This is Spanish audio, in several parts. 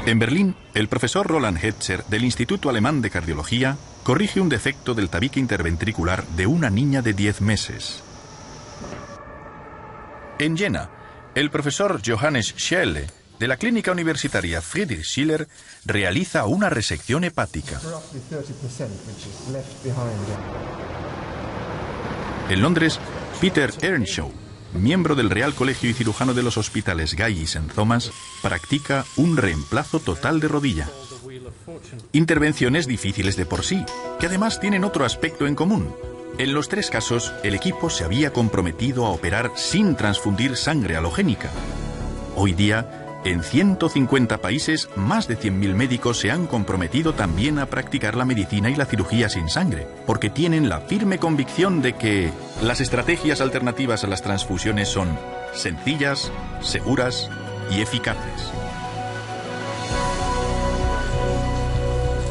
En Berlín, el profesor Roland Hetzer del Instituto Alemán de Cardiología corrige un defecto del tabique interventricular de una niña de 10 meses. En Jena, el profesor Johannes Schelle de la clínica universitaria Friedrich Schiller realiza una resección hepática. En Londres, Peter Earnshaw, miembro del Real Colegio y cirujano de los hospitales Guy's y St. Thomas, practica un reemplazo total de rodilla. Intervenciones difíciles de por sí, que además tienen otro aspecto en común. En los tres casos, el equipo se había comprometido a operar sin transfundir sangre halogénica. Hoy día, en 150 países, más de 100.000 médicos se han comprometido también a practicar la medicina y la cirugía sin sangre, porque tienen la firme convicción de que las estrategias alternativas a las transfusiones son sencillas, seguras y eficaces.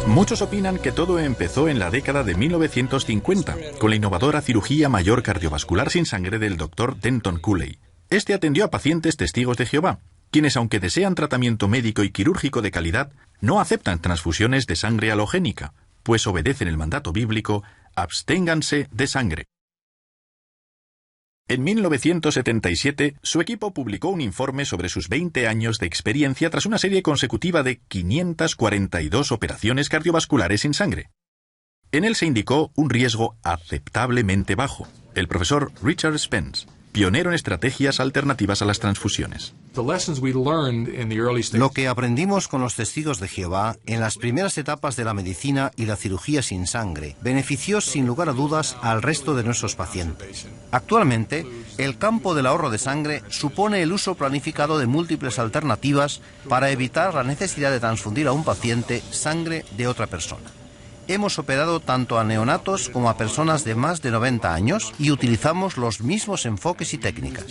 Muchos opinan que todo empezó en la década de 1950, con la innovadora cirugía mayor cardiovascular sin sangre del Dr. Denton Cooley. Este atendió a pacientes testigos de Jehová, quienes, aunque desean tratamiento médico y quirúrgico de calidad, no aceptan transfusiones de sangre halogénica, pues obedecen el mandato bíblico: absténganse de sangre. En 1977, su equipo publicó un informe sobre sus 20 años de experiencia tras una serie consecutiva de 542 operaciones cardiovasculares sin sangre. En él se indicó un riesgo aceptablemente bajo. El profesor Richard Spence, pionero en estrategias alternativas a las transfusiones. Lo que aprendimos con los testigos de Jehová en las primeras etapas de la medicina y la cirugía sin sangre benefició sin lugar a dudas al resto de nuestros pacientes. Actualmente, el campo del ahorro de sangre supone el uso planificado de múltiples alternativas para evitar la necesidad de transfundir a un paciente sangre de otra persona. Hemos operado tanto a neonatos como a personas de más de 90 años y utilizamos los mismos enfoques y técnicas.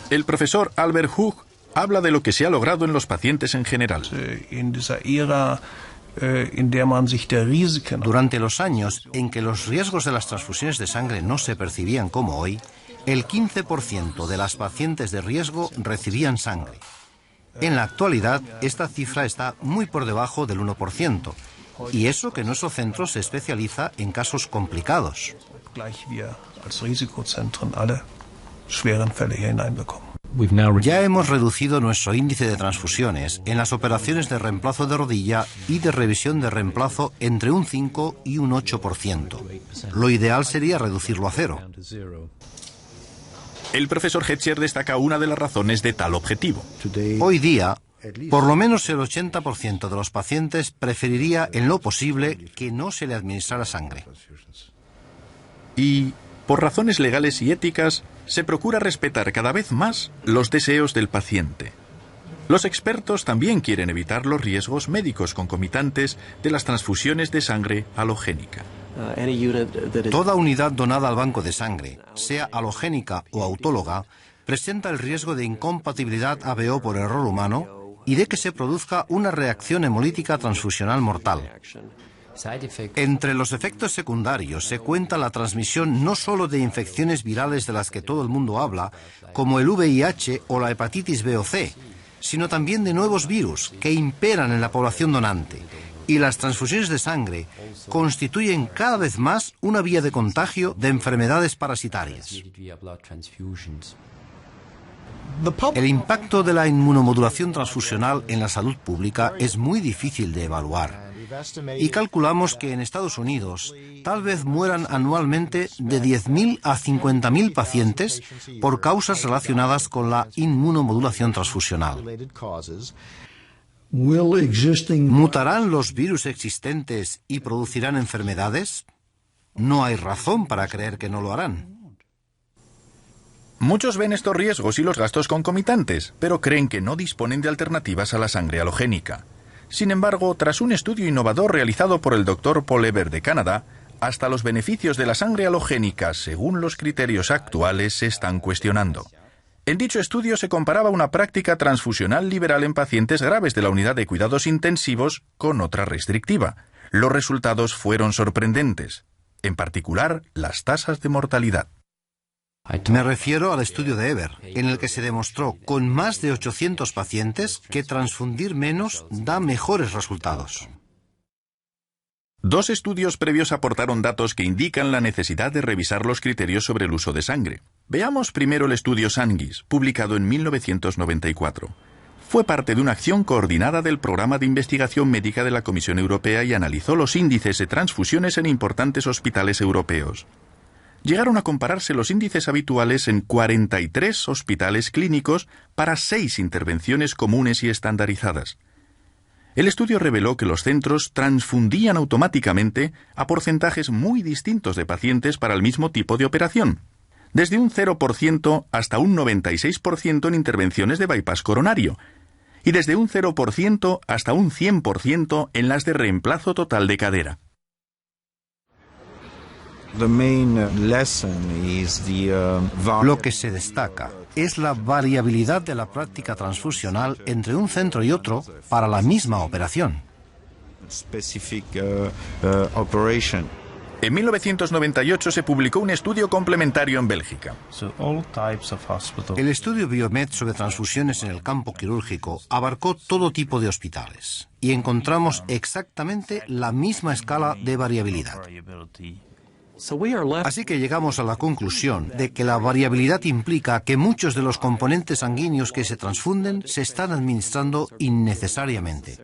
El profesor Albert Hug habla de lo que se ha logrado en los pacientes en general. Durante los años en que los riesgos de las transfusiones de sangre no se percibían como hoy, el 15% de las pacientes de riesgo recibían sangre. En la actualidad, esta cifra está muy por debajo del 1%, y eso que nuestro centro se especializa en casos complicados. Ya hemos reducido nuestro índice de transfusiones en las operaciones de reemplazo de rodilla y de revisión de reemplazo entre un 5 y un 8%. Lo ideal sería reducirlo a 0. El profesor Hetzer destaca una de las razones de tal objetivo. Hoy día, por lo menos el 80% de los pacientes preferiría en lo posible que no se le administrara sangre. Y, por razones legales y éticas, se procura respetar cada vez más los deseos del paciente. Los expertos también quieren evitar los riesgos médicos concomitantes de las transfusiones de sangre halogénica. Toda unidad donada al banco de sangre, sea halogénica o autóloga, presenta el riesgo de incompatibilidad ABO por error humano y de que se produzca una reacción hemolítica transfusional mortal. Entre los efectos secundarios se cuenta la transmisión no solo de infecciones virales de las que todo el mundo habla, como el VIH o la hepatitis B o C, sino también de nuevos virus que imperan en la población donante. Y las transfusiones de sangre constituyen cada vez más una vía de contagio de enfermedades parasitarias. El impacto de la inmunomodulación transfusional en la salud pública es muy difícil de evaluar. Y calculamos que en Estados Unidos tal vez mueran anualmente de 10.000 a 50.000 pacientes por causas relacionadas con la inmunomodulación transfusional. ¿Mutarán los virus existentes y producirán enfermedades? No hay razón para creer que no lo harán. Muchos ven estos riesgos y los gastos concomitantes, pero creen que no disponen de alternativas a la sangre halogénica. Sin embargo, tras un estudio innovador realizado por el Dr. Paul Eber de Canadá, hasta los beneficios de la sangre halogénica, según los criterios actuales, se están cuestionando. En dicho estudio se comparaba una práctica transfusional liberal en pacientes graves de la unidad de cuidados intensivos con otra restrictiva. Los resultados fueron sorprendentes, en particular las tasas de mortalidad. Me refiero al estudio de Eber, en el que se demostró con más de 800 pacientes que transfundir menos da mejores resultados. Dos estudios previos aportaron datos que indican la necesidad de revisar los criterios sobre el uso de sangre. Veamos primero el estudio Sanguis, publicado en 1994. Fue parte de una acción coordinada del Programa de Investigación Médica de la Comisión Europea y analizó los índices de transfusiones en importantes hospitales europeos. Llegaron a compararse los índices habituales en 43 hospitales clínicos para 6 intervenciones comunes y estandarizadas. El estudio reveló que los centros transfundían automáticamente a porcentajes muy distintos de pacientes para el mismo tipo de operación, desde un 0% hasta un 96% en intervenciones de bypass coronario, y desde un 0% hasta un 100% en las de reemplazo total de cadera. Lo que se destaca es la variabilidad de la práctica transfusional entre un centro y otro para la misma operación. En 1998 se publicó un estudio complementario en Bélgica. El estudio Biomed sobre transfusiones en el campo quirúrgico abarcó todo tipo de hospitales y encontramos exactamente la misma escala de variabilidad. Así que llegamos a la conclusión de que la variabilidad implica que muchos de los componentes sanguíneos que se transfunden se están administrando innecesariamente.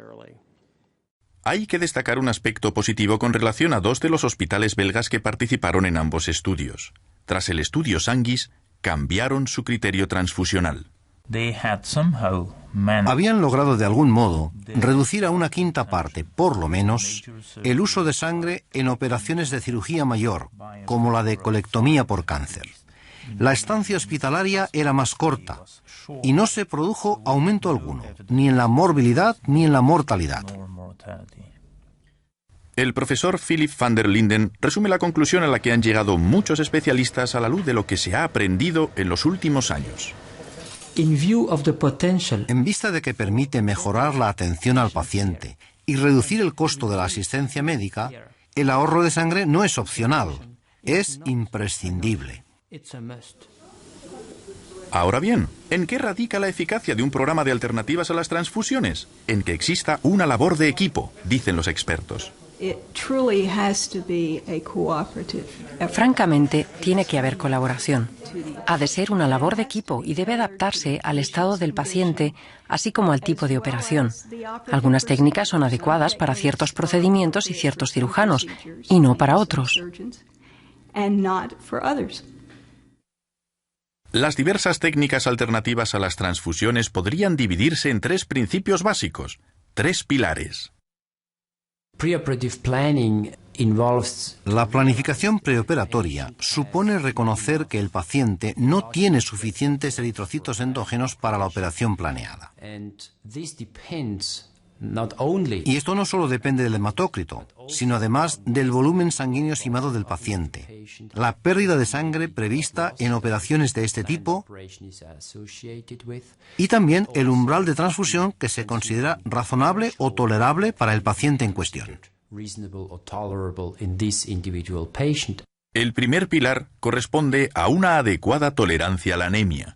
Hay que destacar un aspecto positivo con relación a dos de los hospitales belgas que participaron en ambos estudios. Tras el estudio Sanguis, cambiaron su criterio transfusional. Habían logrado de algún modo reducir a una quinta parte, por lo menos, el uso de sangre en operaciones de cirugía mayor, como la de colectomía por cáncer. La estancia hospitalaria era más corta y no se produjo aumento alguno, ni en la morbilidad ni en la mortalidad. El profesor Philip van der Linden resume la conclusión a la que han llegado muchos especialistas a la luz de lo que se ha aprendido en los últimos años. En vista de que permite mejorar la atención al paciente y reducir el costo de la asistencia médica, el ahorro de sangre no es opcional, es imprescindible. Ahora bien, ¿en qué radica la eficacia de un programa de alternativas a las transfusiones? En que exista una labor de equipo, dicen los expertos. Francamente, tiene que haber colaboración. Ha de ser una labor de equipo y debe adaptarse al estado del paciente, así como al tipo de operación. Algunas técnicas son adecuadas para ciertos procedimientos y ciertos cirujanos, y no para otros. Las diversas técnicas alternativas a las transfusiones podrían dividirse en 3 principios básicos, 3 pilares. La planificación preoperatoria supone reconocer que el paciente no tiene suficientes eritrocitos endógenos para la operación planeada. Y esto no solo depende del hematócrito, sino además del volumen sanguíneo estimado del paciente, la pérdida de sangre prevista en operaciones de este tipo y también el umbral de transfusión que se considera razonable o tolerable para el paciente en cuestión. El primer pilar corresponde a una adecuada tolerancia a la anemia.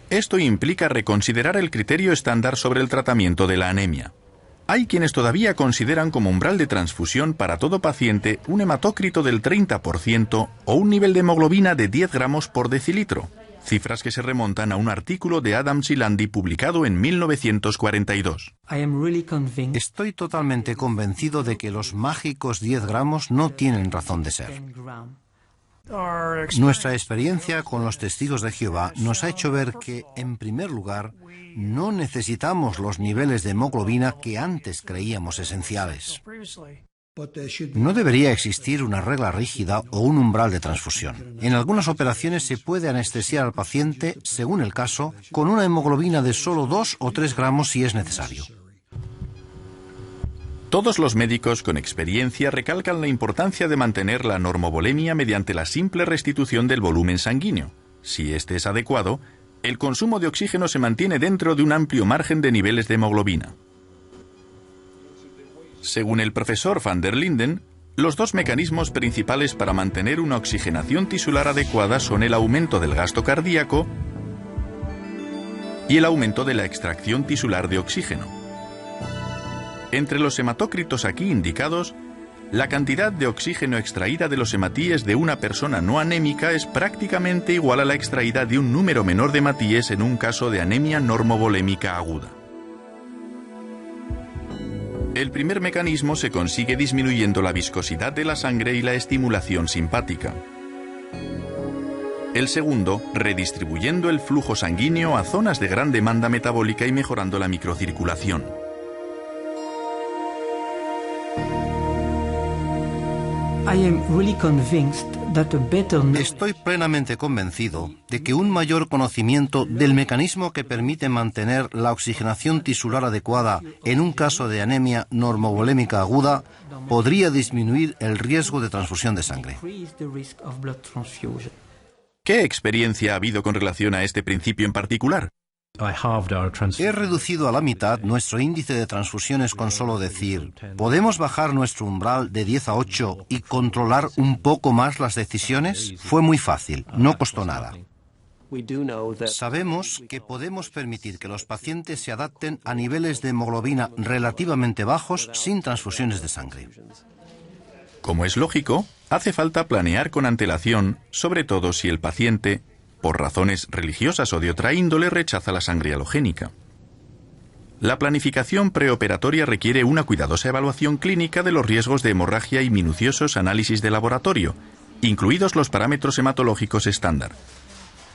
Esto implica reconsiderar el criterio estándar sobre el tratamiento de la anemia. Hay quienes todavía consideran como umbral de transfusión para todo paciente un hematócrito del 30% o un nivel de hemoglobina de 10 gramos por decilitro, cifras que se remontan a un artículo de Adams y Landy publicado en 1942. Estoy totalmente convencido de que los mágicos 10 gramos no tienen razón de ser. Nuestra experiencia con los testigos de Jehová nos ha hecho ver que, en primer lugar, no necesitamos los niveles de hemoglobina que antes creíamos esenciales. No debería existir una regla rígida o un umbral de transfusión. En algunas operaciones se puede anestesiar al paciente, según el caso, con una hemoglobina de solo 2 o 3 gramos si es necesario. Todos los médicos con experiencia recalcan la importancia de mantener la normovolemia mediante la simple restitución del volumen sanguíneo. Si este es adecuado, el consumo de oxígeno se mantiene dentro de un amplio margen de niveles de hemoglobina. Según el profesor van der Linden, Los dos mecanismos principales para mantener una oxigenación tisular adecuada son el aumento del gasto cardíaco y el aumento de la extracción tisular de oxígeno. Entre los hematócritos aquí indicados, la cantidad de oxígeno extraída de los hematíes de una persona no anémica es prácticamente igual a la extraída de un número menor de hematíes en un caso de anemia normovolémica aguda. El primer mecanismo se consigue disminuyendo la viscosidad de la sangre y la estimulación simpática. El segundo, redistribuyendo el flujo sanguíneo a zonas de gran demanda metabólica y mejorando la microcirculación. Estoy plenamente convencido de que un mayor conocimiento del mecanismo que permite mantener la oxigenación tisular adecuada en un caso de anemia normovolémica aguda podría disminuir el riesgo de transfusión de sangre. ¿Qué experiencia ha habido con relación a este principio en particular? He reducido a la mitad nuestro índice de transfusiones con solo decir, ¿podemos bajar nuestro umbral de 10 a 8 y controlar un poco más las decisiones? Fue muy fácil, no costó nada. Sabemos que podemos permitir que los pacientes se adapten a niveles de hemoglobina relativamente bajos sin transfusiones de sangre. Como es lógico, hace falta planear con antelación, sobre todo si el paciente, por razones religiosas o de otra índole, rechaza la sangre halogénica. La planificación preoperatoria requiere una cuidadosa evaluación clínica de los riesgos de hemorragia y minuciosos análisis de laboratorio, incluidos los parámetros hematológicos estándar.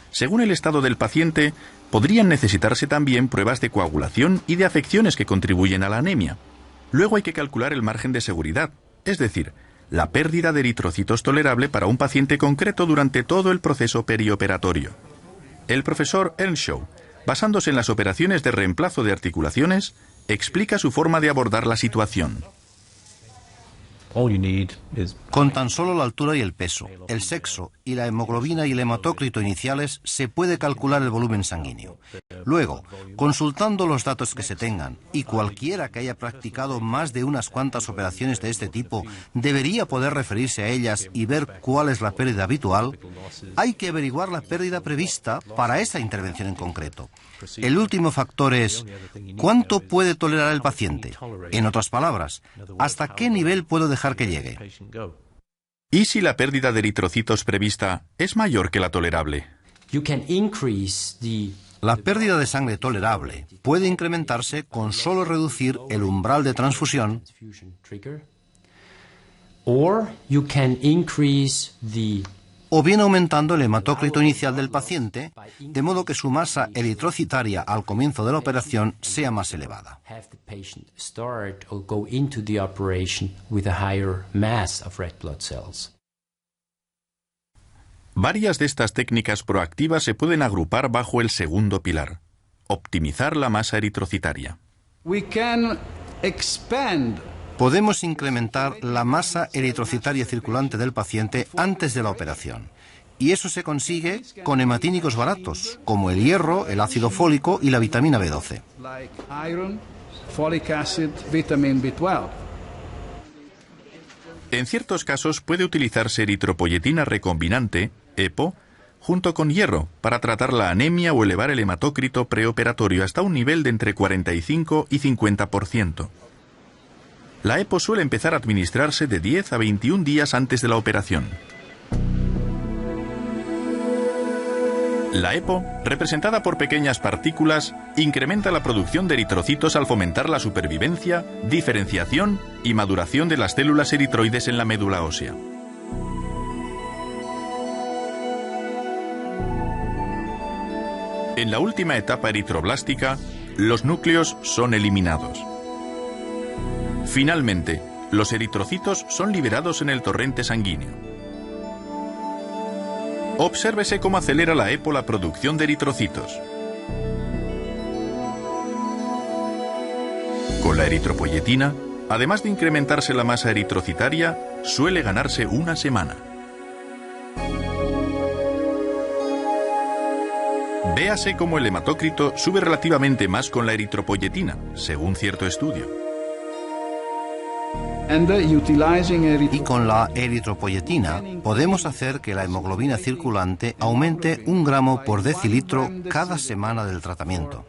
Según el estado del paciente, podrían necesitarse también pruebas de coagulación y de afecciones que contribuyen a la anemia. Luego hay que calcular el margen de seguridad, es decir, la pérdida de eritrocitos tolerable para un paciente concreto durante todo el proceso perioperatorio. El profesor Earnshaw, basándose en las operaciones de reemplazo de articulaciones, explica su forma de abordar la situación. Con tan solo la altura y el peso, el sexo y la hemoglobina y el hematócrito iniciales se puede calcular el volumen sanguíneo. Luego, consultando los datos que se tengan, y cualquiera que haya practicado más de unas cuantas operaciones de este tipo debería poder referirse a ellas y ver cuál es la pérdida habitual, hay que averiguar la pérdida prevista para esa intervención en concreto. El último factor es ¿cuánto puede tolerar el paciente? En otras palabras, ¿hasta qué nivel puedo dejar que llegue? ¿Y si la pérdida de eritrocitos prevista es mayor que la tolerable? La pérdida de sangre tolerable puede incrementarse con solo reducir el umbral de transfusión o bien aumentando el hematócrito inicial del paciente, de modo que su masa eritrocitaria al comienzo de la operación sea más elevada. Varias de estas técnicas proactivas se pueden agrupar bajo el segundo pilar: optimizar la masa eritrocitaria. Podemos incrementar la masa eritrocitaria circulante del paciente antes de la operación. Y eso se consigue con hematínicos baratos, como el hierro, el ácido fólico y la vitamina B12. En ciertos casos puede utilizarse eritropoyetina recombinante, EPO, junto con hierro, para tratar la anemia o elevar el hematócrito preoperatorio hasta un nivel de entre 45 y 50%. La EPO suele empezar a administrarse de 10 a 21 días antes de la operación. La EPO, representada por pequeñas partículas, incrementa la producción de eritrocitos al fomentar la supervivencia, diferenciación y maduración de las células eritroides en la médula ósea. En la última etapa eritroblástica, los núcleos son eliminados. Finalmente, los eritrocitos son liberados en el torrente sanguíneo. Obsérvese cómo acelera la EPO la producción de eritrocitos. Con la eritropoyetina, además de incrementarse la masa eritrocitaria, suele ganarse una semana. Véase cómo el hematócrito sube relativamente más con la eritropoyetina, según cierto estudio. Y con la eritropoyetina podemos hacer que la hemoglobina circulante aumente 1 gramo por decilitro cada semana del tratamiento.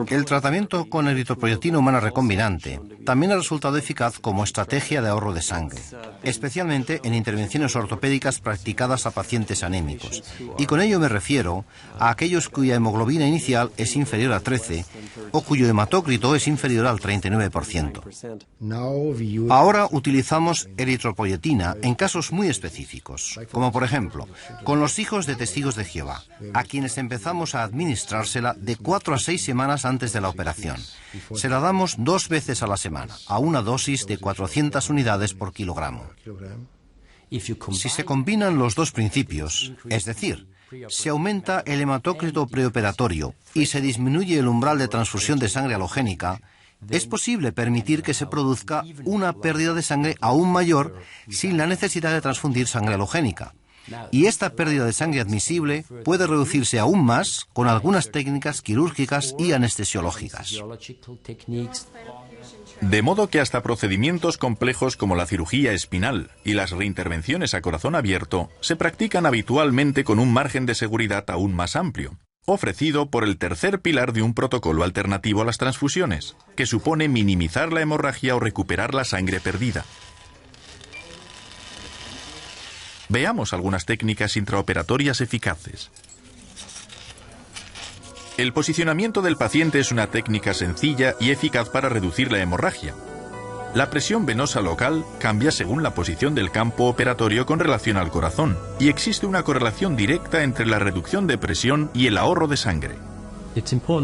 El tratamiento con eritropoyetina humana recombinante también ha resultado eficaz como estrategia de ahorro de sangre, especialmente en intervenciones ortopédicas practicadas a pacientes anémicos. Y con ello me refiero a aquellos cuya hemoglobina inicial es inferior a 13 o cuyo hematócrito es inferior al 39%. Ahora utilizamos eritropoyetina en casos muy específicos, como por ejemplo, con los hijos de testigos de Jehová, a quienes empezamos a administrársela de 4 a 6 semanas antes de la operación. Se la damos 2 veces a la semana, a una dosis de 400 unidades por kilogramo. Si se combinan los dos principios, es decir, se aumenta el hematócrito preoperatorio y se disminuye el umbral de transfusión de sangre halogénica, es posible permitir que se produzca una pérdida de sangre aún mayor sin la necesidad de transfundir sangre halogénica. Y esta pérdida de sangre admisible puede reducirse aún más con algunas técnicas quirúrgicas y anestesiológicas. De modo que hasta procedimientos complejos como la cirugía espinal y las reintervenciones a corazón abierto se practican habitualmente con un margen de seguridad aún más amplio, ofrecido por el tercer pilar de un protocolo alternativo a las transfusiones, que supone minimizar la hemorragia o recuperar la sangre perdida. Veamos algunas técnicas intraoperatorias eficaces. El posicionamiento del paciente es una técnica sencilla y eficaz para reducir la hemorragia. La presión venosa local cambia según la posición del campo operatorio con relación al corazón, y existe una correlación directa entre la reducción de presión y el ahorro de sangre.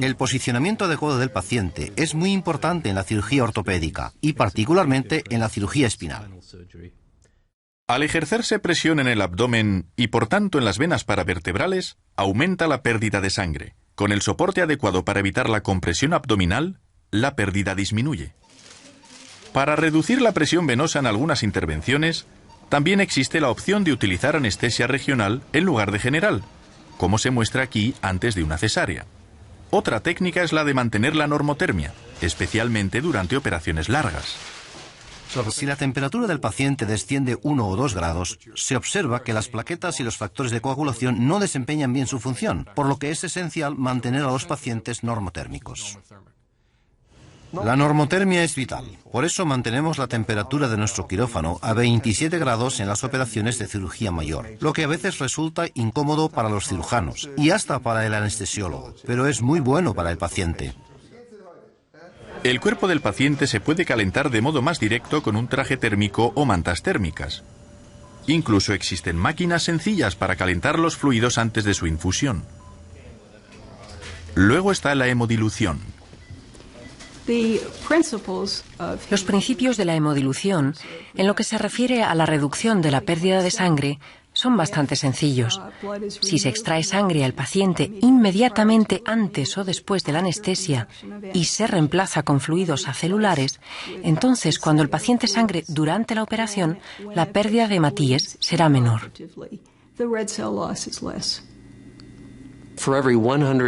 El posicionamiento adecuado del paciente es muy importante en la cirugía ortopédica y particularmente en la cirugía espinal. Al ejercerse presión en el abdomen y por tanto en las venas paravertebrales, aumenta la pérdida de sangre. Con el soporte adecuado para evitar la compresión abdominal, la pérdida disminuye. Para reducir la presión venosa en algunas intervenciones, también existe la opción de utilizar anestesia regional en lugar de general, como se muestra aquí antes de una cesárea. Otra técnica es la de mantener la normotermia, especialmente durante operaciones largas. Si la temperatura del paciente desciende 1 o 2 grados, se observa que las plaquetas y los factores de coagulación no desempeñan bien su función, por lo que es esencial mantener a los pacientes normotérmicos. La normotermia es vital, por eso mantenemos la temperatura de nuestro quirófano a 27 grados en las operaciones de cirugía mayor, lo que a veces resulta incómodo para los cirujanos y hasta para el anestesiólogo, pero es muy bueno para el paciente. El cuerpo del paciente se puede calentar de modo más directo con un traje térmico o mantas térmicas. Incluso existen máquinas sencillas para calentar los fluidos antes de su infusión. Luego está la hemodilución. Los principios de la hemodilución, en lo que se refiere a la reducción de la pérdida de sangre, son bastante sencillos. Si se extrae sangre al paciente inmediatamente antes o después de la anestesia y se reemplaza con fluidos acelulares, entonces cuando el paciente sangre durante la operación, la pérdida de hematíes será menor.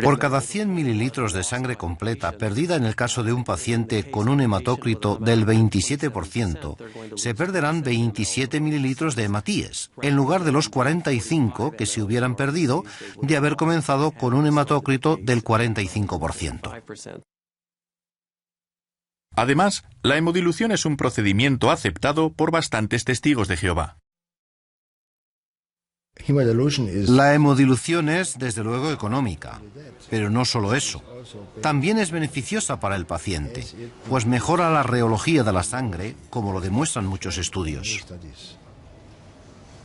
Por cada 100 mililitros de sangre completa perdida en el caso de un paciente con un hematócrito del 27%, se perderán 27 mililitros de hematíes, en lugar de los 45 que se hubieran perdido de haber comenzado con un hematócrito del 45%. Además, la hemodilución es un procedimiento aceptado por bastantes testigos de Jehová. La hemodilución es, desde luego, económica, pero no solo eso. También es beneficiosa para el paciente, pues mejora la reología de la sangre, como lo demuestran muchos estudios.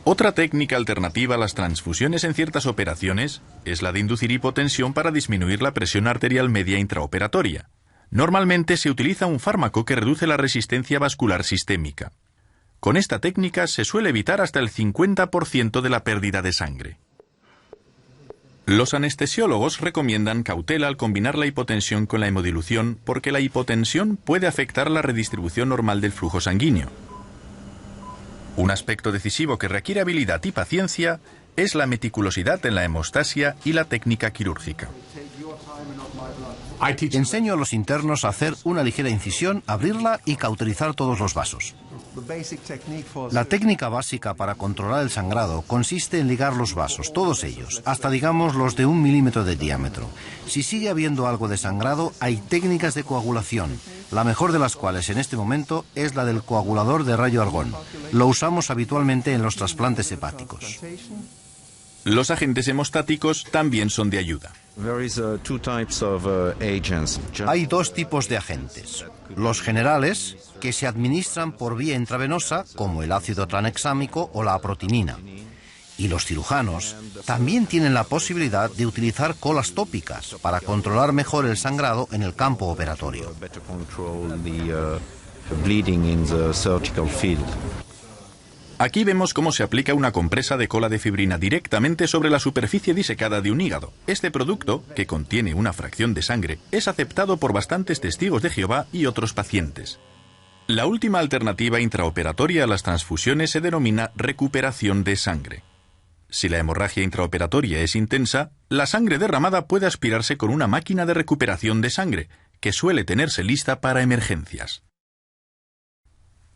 Otra técnica alternativa a las transfusiones en ciertas operaciones es la de inducir hipotensión para disminuir la presión arterial media intraoperatoria. Normalmente se utiliza un fármaco que reduce la resistencia vascular sistémica. Con esta técnica se suele evitar hasta el 50% de la pérdida de sangre. Los anestesiólogos recomiendan cautela al combinar la hipotensión con la hemodilución porque la hipotensión puede afectar la redistribución normal del flujo sanguíneo. Un aspecto decisivo que requiere habilidad y paciencia es la meticulosidad en la hemostasia y la técnica quirúrgica. Enseño a los internos a hacer una ligera incisión, abrirla y cauterizar todos los vasos. La técnica básica para controlar el sangrado consiste en ligar los vasos, todos ellos, hasta digamos los de 1 milímetro de diámetro. Si sigue habiendo algo de sangrado, hay técnicas de coagulación, la mejor de las cuales en este momento es la del coagulador de rayo argón. Lo usamos habitualmente en los trasplantes hepáticos. Los agentes hemostáticos también son de ayuda. Hay 2 tipos de agentes. Los generales, que se administran por vía intravenosa, como el ácido tranexámico o la aprotimina. Y los cirujanos también tienen la posibilidad de utilizar colas tópicas para controlar mejor el sangrado en el campo operatorio. Aquí vemos cómo se aplica una compresa de cola de fibrina directamente sobre la superficie disecada de un hígado. Este producto, que contiene una fracción de sangre, es aceptado por bastantes testigos de Jehová y otros pacientes. La última alternativa intraoperatoria a las transfusiones se denomina recuperación de sangre. Si la hemorragia intraoperatoria es intensa, la sangre derramada puede aspirarse con una máquina de recuperación de sangre, que suele tenerse lista para emergencias.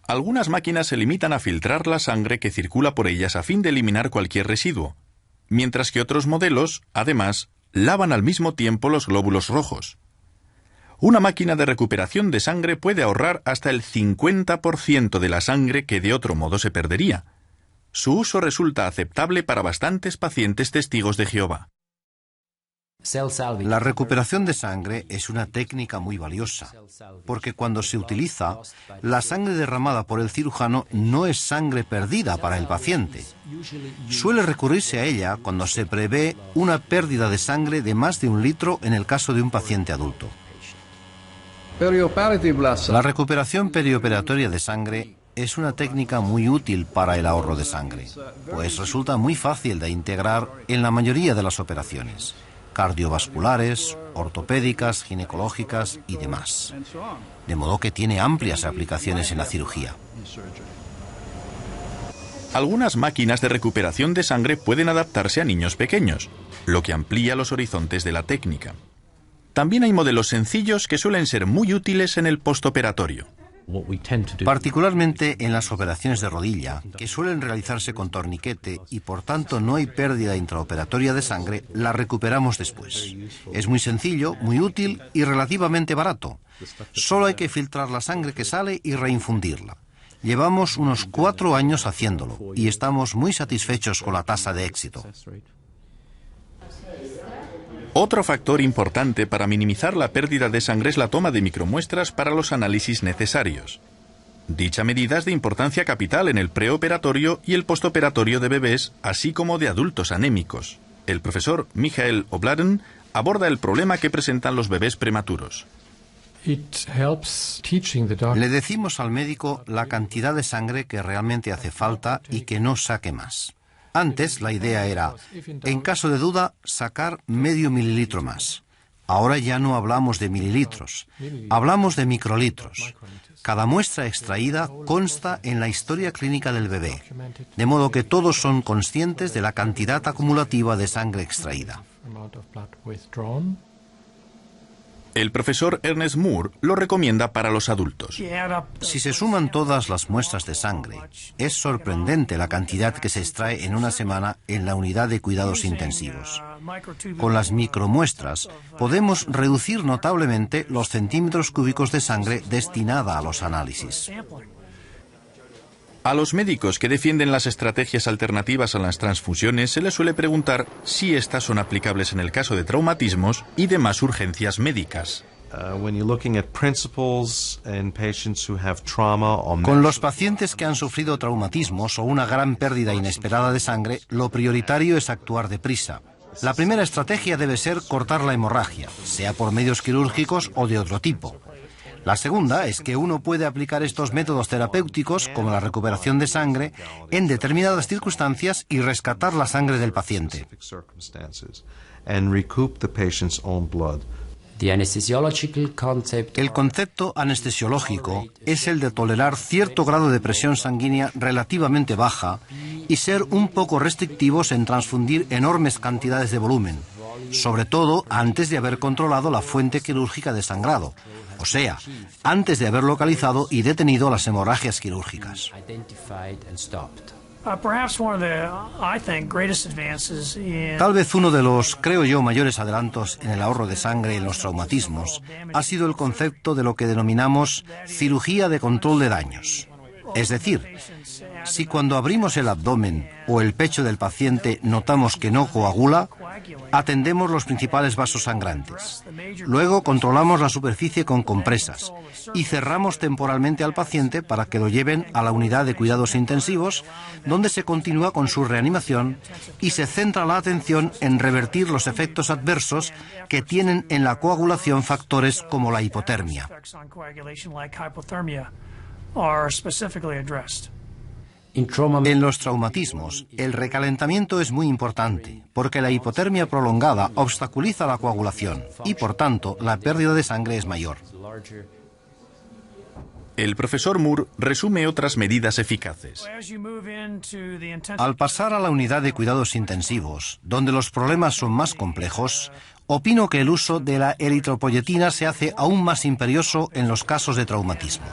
Algunas máquinas se limitan a filtrar la sangre que circula por ellas a fin de eliminar cualquier residuo, mientras que otros modelos, además, lavan al mismo tiempo los glóbulos rojos. Una máquina de recuperación de sangre puede ahorrar hasta el 50% de la sangre que de otro modo se perdería. Su uso resulta aceptable para bastantes pacientes testigos de Jehová. La recuperación de sangre es una técnica muy valiosa, porque cuando se utiliza, la sangre derramada por el cirujano no es sangre perdida para el paciente. Suele recurrirse a ella cuando se prevé una pérdida de sangre de más de 1 litro en el caso de un paciente adulto. La recuperación perioperatoria de sangre es una técnica muy útil para el ahorro de sangre, pues resulta muy fácil de integrar en la mayoría de las operaciones cardiovasculares, ortopédicas, ginecológicas y demás. De modo que tiene amplias aplicaciones en la cirugía. Algunas máquinas de recuperación de sangre pueden adaptarse a niños pequeños, lo que amplía los horizontes de la técnica. También hay modelos sencillos que suelen ser muy útiles en el postoperatorio. Particularmente en las operaciones de rodilla, que suelen realizarse con torniquete y por tanto no hay pérdida intraoperatoria de sangre, la recuperamos después. Es muy sencillo, muy útil y relativamente barato. Solo hay que filtrar la sangre que sale y reinfundirla. Llevamos unos 4 años haciéndolo y estamos muy satisfechos con la tasa de éxito. Otro factor importante para minimizar la pérdida de sangre es la toma de micromuestras para los análisis necesarios. Dicha medida es de importancia capital en el preoperatorio y el postoperatorio de bebés, así como de adultos anémicos. El profesor Michael O'Bladen aborda el problema que presentan los bebés prematuros. Le decimos al médico la cantidad de sangre que realmente hace falta y que no saque más. Antes la idea era, en caso de duda, sacar medio mililitro más. Ahora ya no hablamos de mililitros, hablamos de microlitros. Cada muestra extraída consta en la historia clínica del bebé, de modo que todos son conscientes de la cantidad acumulativa de sangre extraída. El profesor Ernest Moore lo recomienda para los adultos. Si se suman todas las muestras de sangre, es sorprendente la cantidad que se extrae en una semana en la unidad de cuidados intensivos. Con las micromuestras podemos reducir notablemente los centímetros cúbicos de sangre destinada a los análisis. A los médicos que defienden las estrategias alternativas a las transfusiones se les suele preguntar si estas son aplicables en el caso de traumatismos y demás urgencias médicas. Con los pacientes que han sufrido traumatismos o una gran pérdida inesperada de sangre, lo prioritario es actuar deprisa. La primera estrategia debe ser cortar la hemorragia, sea por medios quirúrgicos o de otro tipo. La segunda es que uno puede aplicar estos métodos terapéuticos, como la recuperación de sangre, en determinadas circunstancias y rescatar la sangre del paciente. El concepto anestesiológico es el de tolerar cierto grado de presión sanguínea relativamente baja y ser un poco restrictivos en transfundir enormes cantidades de volumen. sobre todo antes de haber controlado la fuente quirúrgica de sangrado, o sea, antes de haber localizado y detenido las hemorragias quirúrgicas. Tal vez uno de los, creo yo, mayores adelantos en el ahorro de sangre en los traumatismos ha sido el concepto de lo que denominamos cirugía de control de daños. Es decir, si cuando abrimos el abdomen o el pecho del paciente notamos que no coagula, atendemos los principales vasos sangrantes. Luego controlamos la superficie con compresas y cerramos temporalmente al paciente para que lo lleven a la unidad de cuidados intensivos, donde se continúa con su reanimación y se centra la atención en revertir los efectos adversos que tienen en la coagulación factores como la hipotermia. En los traumatismos, el recalentamiento es muy importante, porque la hipotermia prolongada obstaculiza la coagulación y, por tanto, la pérdida de sangre es mayor. El profesor Moore resume otras medidas eficaces. Al pasar a la unidad de cuidados intensivos, donde los problemas son más complejos, opino que el uso de la eritropoyetina se hace aún más imperioso en los casos de traumatismo.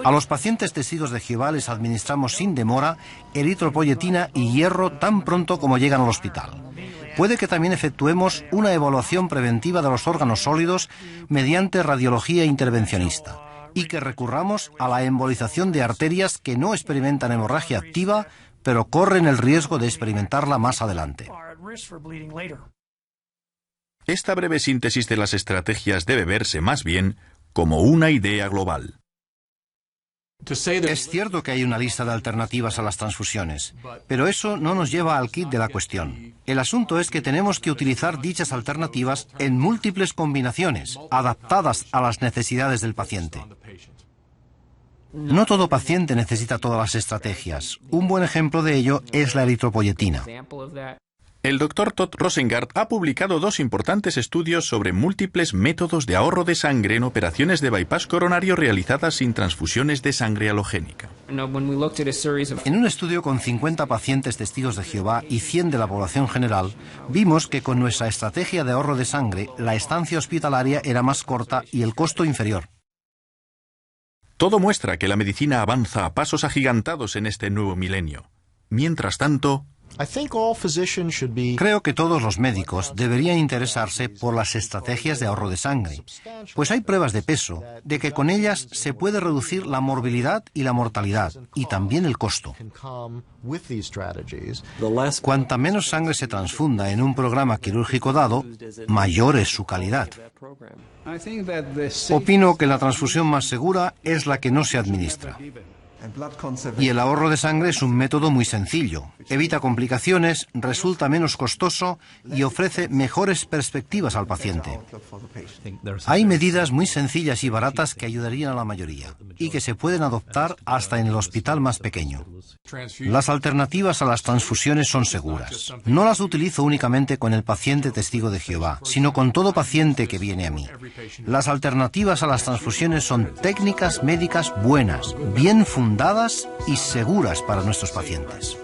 A los pacientes testigos de Jehová les administramos sin demora eritropoyetina y hierro tan pronto como llegan al hospital. Puede que también efectuemos una evaluación preventiva de los órganos sólidos mediante radiología intervencionista y que recurramos a la embolización de arterias que no experimentan hemorragia activa, pero corren el riesgo de experimentarla más adelante. Esta breve síntesis de las estrategias debe verse más bien como una idea global. Es cierto que hay una lista de alternativas a las transfusiones, pero eso no nos lleva al quid de la cuestión. El asunto es que tenemos que utilizar dichas alternativas en múltiples combinaciones, adaptadas a las necesidades del paciente. No todo paciente necesita todas las estrategias. Un buen ejemplo de ello es la eritropoyetina. El Dr. Todd Rosengart ha publicado 2 importantes estudios sobre múltiples métodos de ahorro de sangre en operaciones de bypass coronario realizadas sin transfusiones de sangre halogénica. En un estudio con 50 pacientes testigos de Jehová y 100 de la población general, vimos que con nuestra estrategia de ahorro de sangre, la estancia hospitalaria era más corta y el costo inferior. Todo muestra que la medicina avanza a pasos agigantados en este nuevo milenio. Mientras tanto, creo que todos los médicos deberían interesarse por las estrategias de ahorro de sangre, pues hay pruebas de peso de que con ellas se puede reducir la morbilidad y la mortalidad, y también el costo. Cuanta menos sangre se transfunda en un programa quirúrgico dado, mayor es su calidad. Opino que la transfusión más segura es la que no se administra. Y el ahorro de sangre es un método muy sencillo. Evita complicaciones, resulta menos costoso y ofrece mejores perspectivas al paciente. Hay medidas muy sencillas y baratas que ayudarían a la mayoría y que se pueden adoptar hasta en el hospital más pequeño. Las alternativas a las transfusiones son seguras. No las utilizo únicamente con el paciente testigo de Jehová, sino con todo paciente que viene a mí. Las alternativas a las transfusiones son técnicas médicas buenas, bien fundadas y seguras para nuestros pacientes.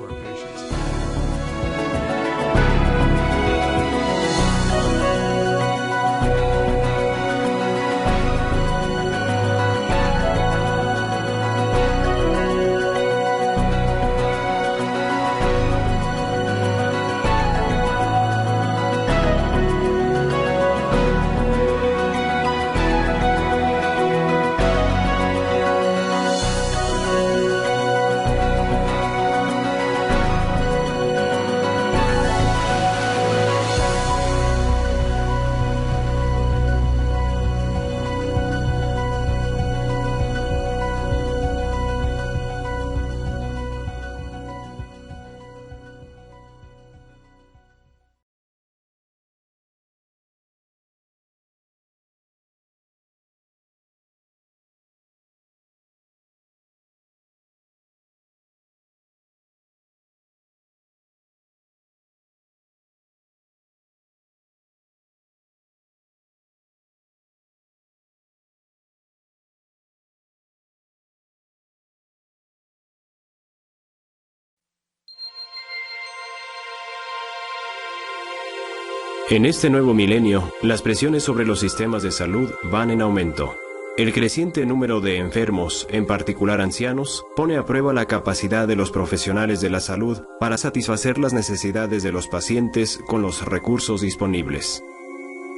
En este nuevo milenio, las presiones sobre los sistemas de salud van en aumento. El creciente número de enfermos, en particular ancianos, pone a prueba la capacidad de los profesionales de la salud para satisfacer las necesidades de los pacientes con los recursos disponibles.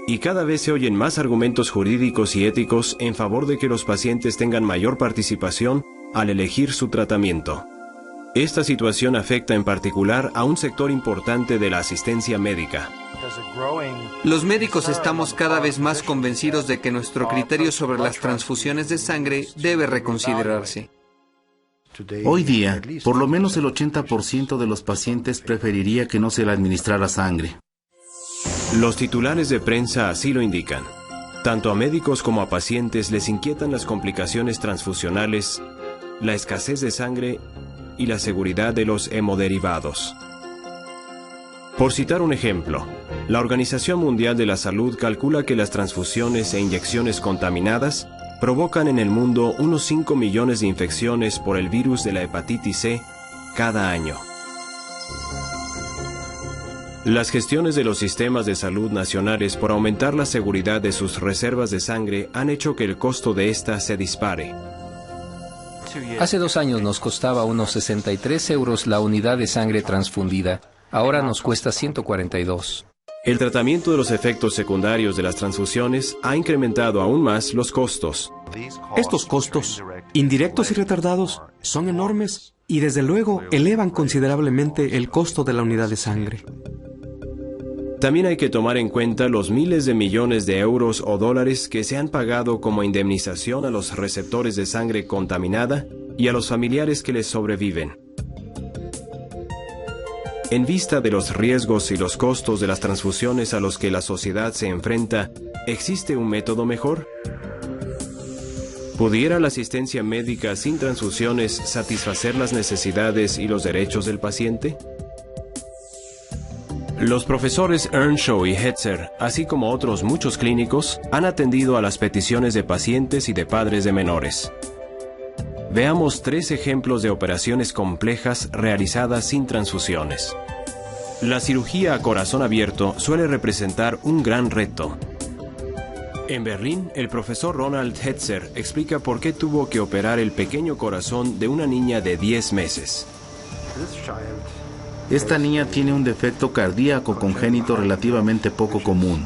Y cada vez se oyen más argumentos jurídicos y éticos en favor de que los pacientes tengan mayor participación al elegir su tratamiento. Esta situación afecta en particular a un sector importante de la asistencia médica. Los médicos estamos cada vez más convencidos de que nuestro criterio sobre las transfusiones de sangre debe reconsiderarse. Hoy día, por lo menos el 80% de los pacientes preferiría que no se le administrara sangre. Los titulares de prensa así lo indican. Tanto a médicos como a pacientes les inquietan las complicaciones transfusionales, la escasez de sangre y la seguridad de los hemoderivados. Por citar un ejemplo, la Organización Mundial de la Salud calcula que las transfusiones e inyecciones contaminadas provocan en el mundo unos 5 millones de infecciones por el virus de la hepatitis C cada año. Las gestiones de los sistemas de salud nacionales por aumentar la seguridad de sus reservas de sangre han hecho que el costo de esta se dispare. Hace 2 años nos costaba unos 63 euros la unidad de sangre transfundida. Ahora nos cuesta 142. El tratamiento de los efectos secundarios de las transfusiones ha incrementado aún más los costos. Estos costos, indirectos y retardados, son enormes y desde luego elevan considerablemente el costo de la unidad de sangre. También hay que tomar en cuenta los miles de millones de euros o dólares que se han pagado como indemnización a los receptores de sangre contaminada y a los familiares que les sobreviven. En vista de los riesgos y los costos de las transfusiones a los que la sociedad se enfrenta, ¿existe un método mejor? ¿Pudiera la asistencia médica sin transfusiones satisfacer las necesidades y los derechos del paciente? Los profesores Earnshaw y Hetzer, así como otros muchos clínicos, han atendido a las peticiones de pacientes y de padres de menores. Veamos 3 ejemplos de operaciones complejas realizadas sin transfusiones. La cirugía a corazón abierto suele representar un gran reto. En Berlín, el profesor Ronald Hetzer explica por qué tuvo que operar el pequeño corazón de una niña de 10 meses. Esta niña tiene un defecto cardíaco congénito relativamente poco común.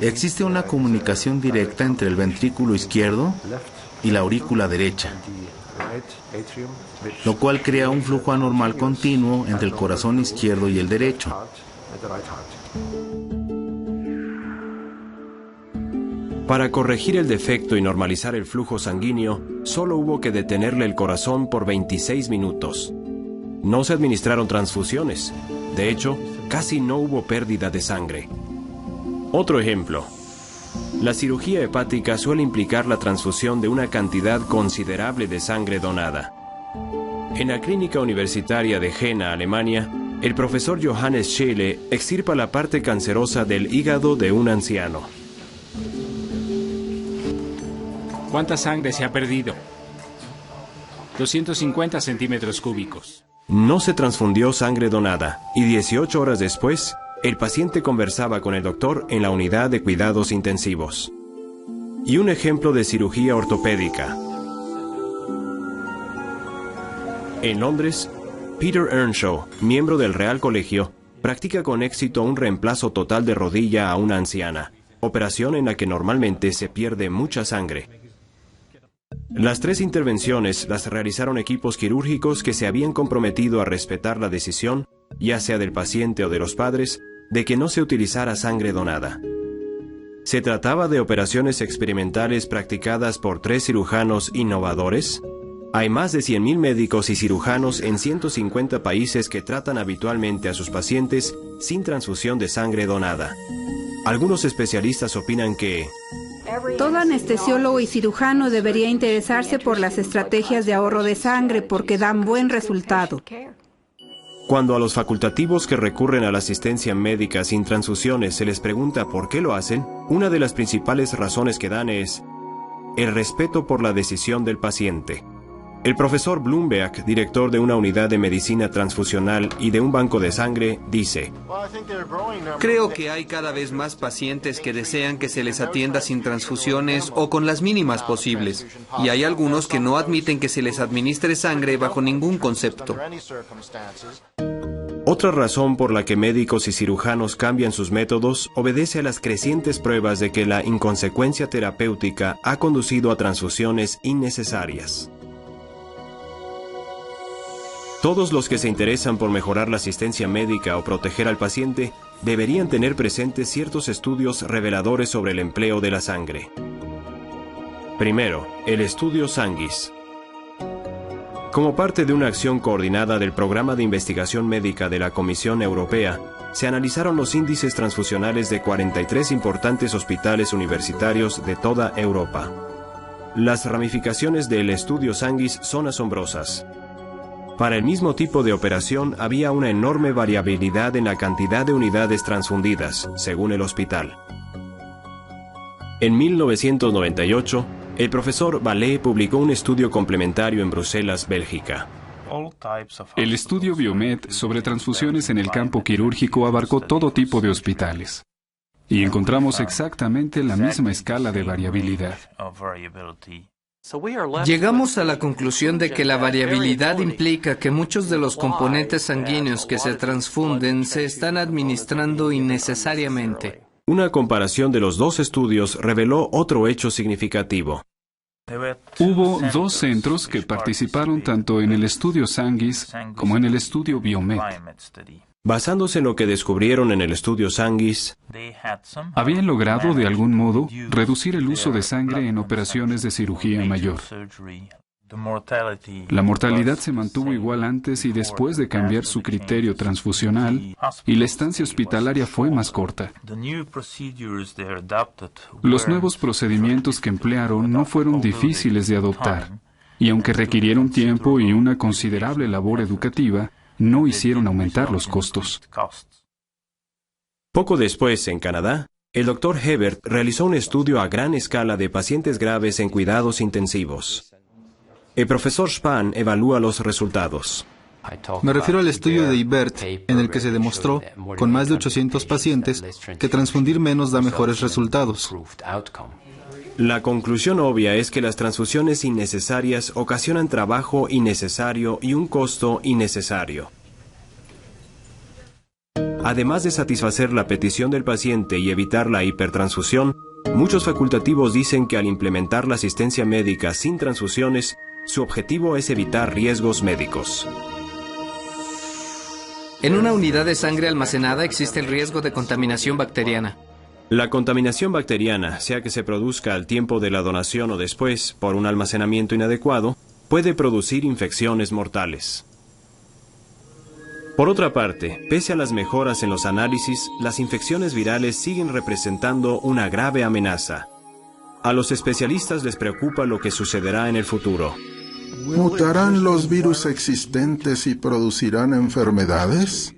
Existe una comunicación directa entre el ventrículo izquierdo y la aurícula derecha, lo cual crea un flujo anormal continuo entre el corazón izquierdo y el derecho. Para corregir el defecto y normalizar el flujo sanguíneo, solo hubo que detenerle el corazón por 26 minutos. No se administraron transfusiones. De hecho, casi no hubo pérdida de sangre. Otro ejemplo. La cirugía hepática suele implicar la transfusión de una cantidad considerable de sangre donada. En la clínica universitaria de Jena, Alemania, el profesor Johannes Scheele extirpa la parte cancerosa del hígado de un anciano. ¿Cuánta sangre se ha perdido? 250 centímetros cúbicos. No se transfundió sangre donada y 18 horas después, el paciente conversaba con el doctor en la unidad de cuidados intensivos. Y un ejemplo de cirugía ortopédica. En Londres, Peter Earnshaw, miembro del Real Colegio, practica con éxito un reemplazo total de rodilla a una anciana, operación en la que normalmente se pierde mucha sangre. Las 3 intervenciones las realizaron equipos quirúrgicos que se habían comprometido a respetar la decisión, ya sea del paciente o de los padres, de que no se utilizara sangre donada. ¿Se trataba de operaciones experimentales practicadas por 3 cirujanos innovadores? Hay más de 100.000 médicos y cirujanos en 150 países que tratan habitualmente a sus pacientes sin transfusión de sangre donada. Algunos especialistas opinan que todo anestesiólogo y cirujano debería interesarse por las estrategias de ahorro de sangre porque dan buen resultado. Cuando a los facultativos que recurren a la asistencia médica sin transfusiones se les pregunta por qué lo hacen, una de las principales razones que dan es el respeto por la decisión del paciente. El profesor Bloomberg, director de una unidad de medicina transfusional y de un banco de sangre, dice: Creo que hay cada vez más pacientes que desean que se les atienda sin transfusiones o con las mínimas posibles, y hay algunos que no admiten que se les administre sangre bajo ningún concepto. Otra razón por la que médicos y cirujanos cambian sus métodos obedece a las crecientes pruebas de que la inconsecuencia terapéutica ha conducido a transfusiones innecesarias. Todos los que se interesan por mejorar la asistencia médica o proteger al paciente deberían tener presentes ciertos estudios reveladores sobre el empleo de la sangre. Primero, el estudio Sanguis. Como parte de una acción coordinada del Programa de Investigación Médica de la Comisión Europea, se analizaron los índices transfusionales de 43 importantes hospitales universitarios de toda Europa. Las ramificaciones del estudio Sanguis son asombrosas. Para el mismo tipo de operación había una enorme variabilidad en la cantidad de unidades transfundidas, según el hospital. En 1998, el profesor Vallée publicó un estudio complementario en Bruselas, Bélgica. El estudio Biomed sobre transfusiones en el campo quirúrgico abarcó todo tipo de hospitales. Y encontramos exactamente la misma escala de variabilidad. Llegamos a la conclusión de que la variabilidad implica que muchos de los componentes sanguíneos que se transfunden se están administrando innecesariamente. Una comparación de los dos estudios reveló otro hecho significativo. Hubo dos centros que participaron tanto en el estudio Sanguis como en el estudio Biomed. Basándose en lo que descubrieron en el estudio Sanguis, habían logrado de algún modo reducir el uso de sangre en operaciones de cirugía mayor. La mortalidad se mantuvo igual antes y después de cambiar su criterio transfusional, y la estancia hospitalaria fue más corta. Los nuevos procedimientos que emplearon no fueron difíciles de adoptar, y aunque requirieron tiempo y una considerable labor educativa, no hicieron aumentar los costos. Poco después, en Canadá, el Dr. Hebert realizó un estudio a gran escala de pacientes graves en cuidados intensivos. El profesor Spahn evalúa los resultados. Me refiero al estudio de Ibert, en el que se demostró, con más de 800 pacientes, que transfundir menos da mejores resultados. La conclusión obvia es que las transfusiones innecesarias ocasionan trabajo innecesario y un costo innecesario. Además de satisfacer la petición del paciente y evitar la hipertransfusión, muchos facultativos dicen que al implementar la asistencia médica sin transfusiones, su objetivo es evitar riesgos médicos. En una unidad de sangre almacenada existe el riesgo de contaminación bacteriana. La contaminación bacteriana, sea que se produzca al tiempo de la donación o después por un almacenamiento inadecuado, puede producir infecciones mortales. Por otra parte, pese a las mejoras en los análisis, las infecciones virales siguen representando una grave amenaza. A los especialistas les preocupa lo que sucederá en el futuro. ¿Mutarán los virus existentes y producirán enfermedades?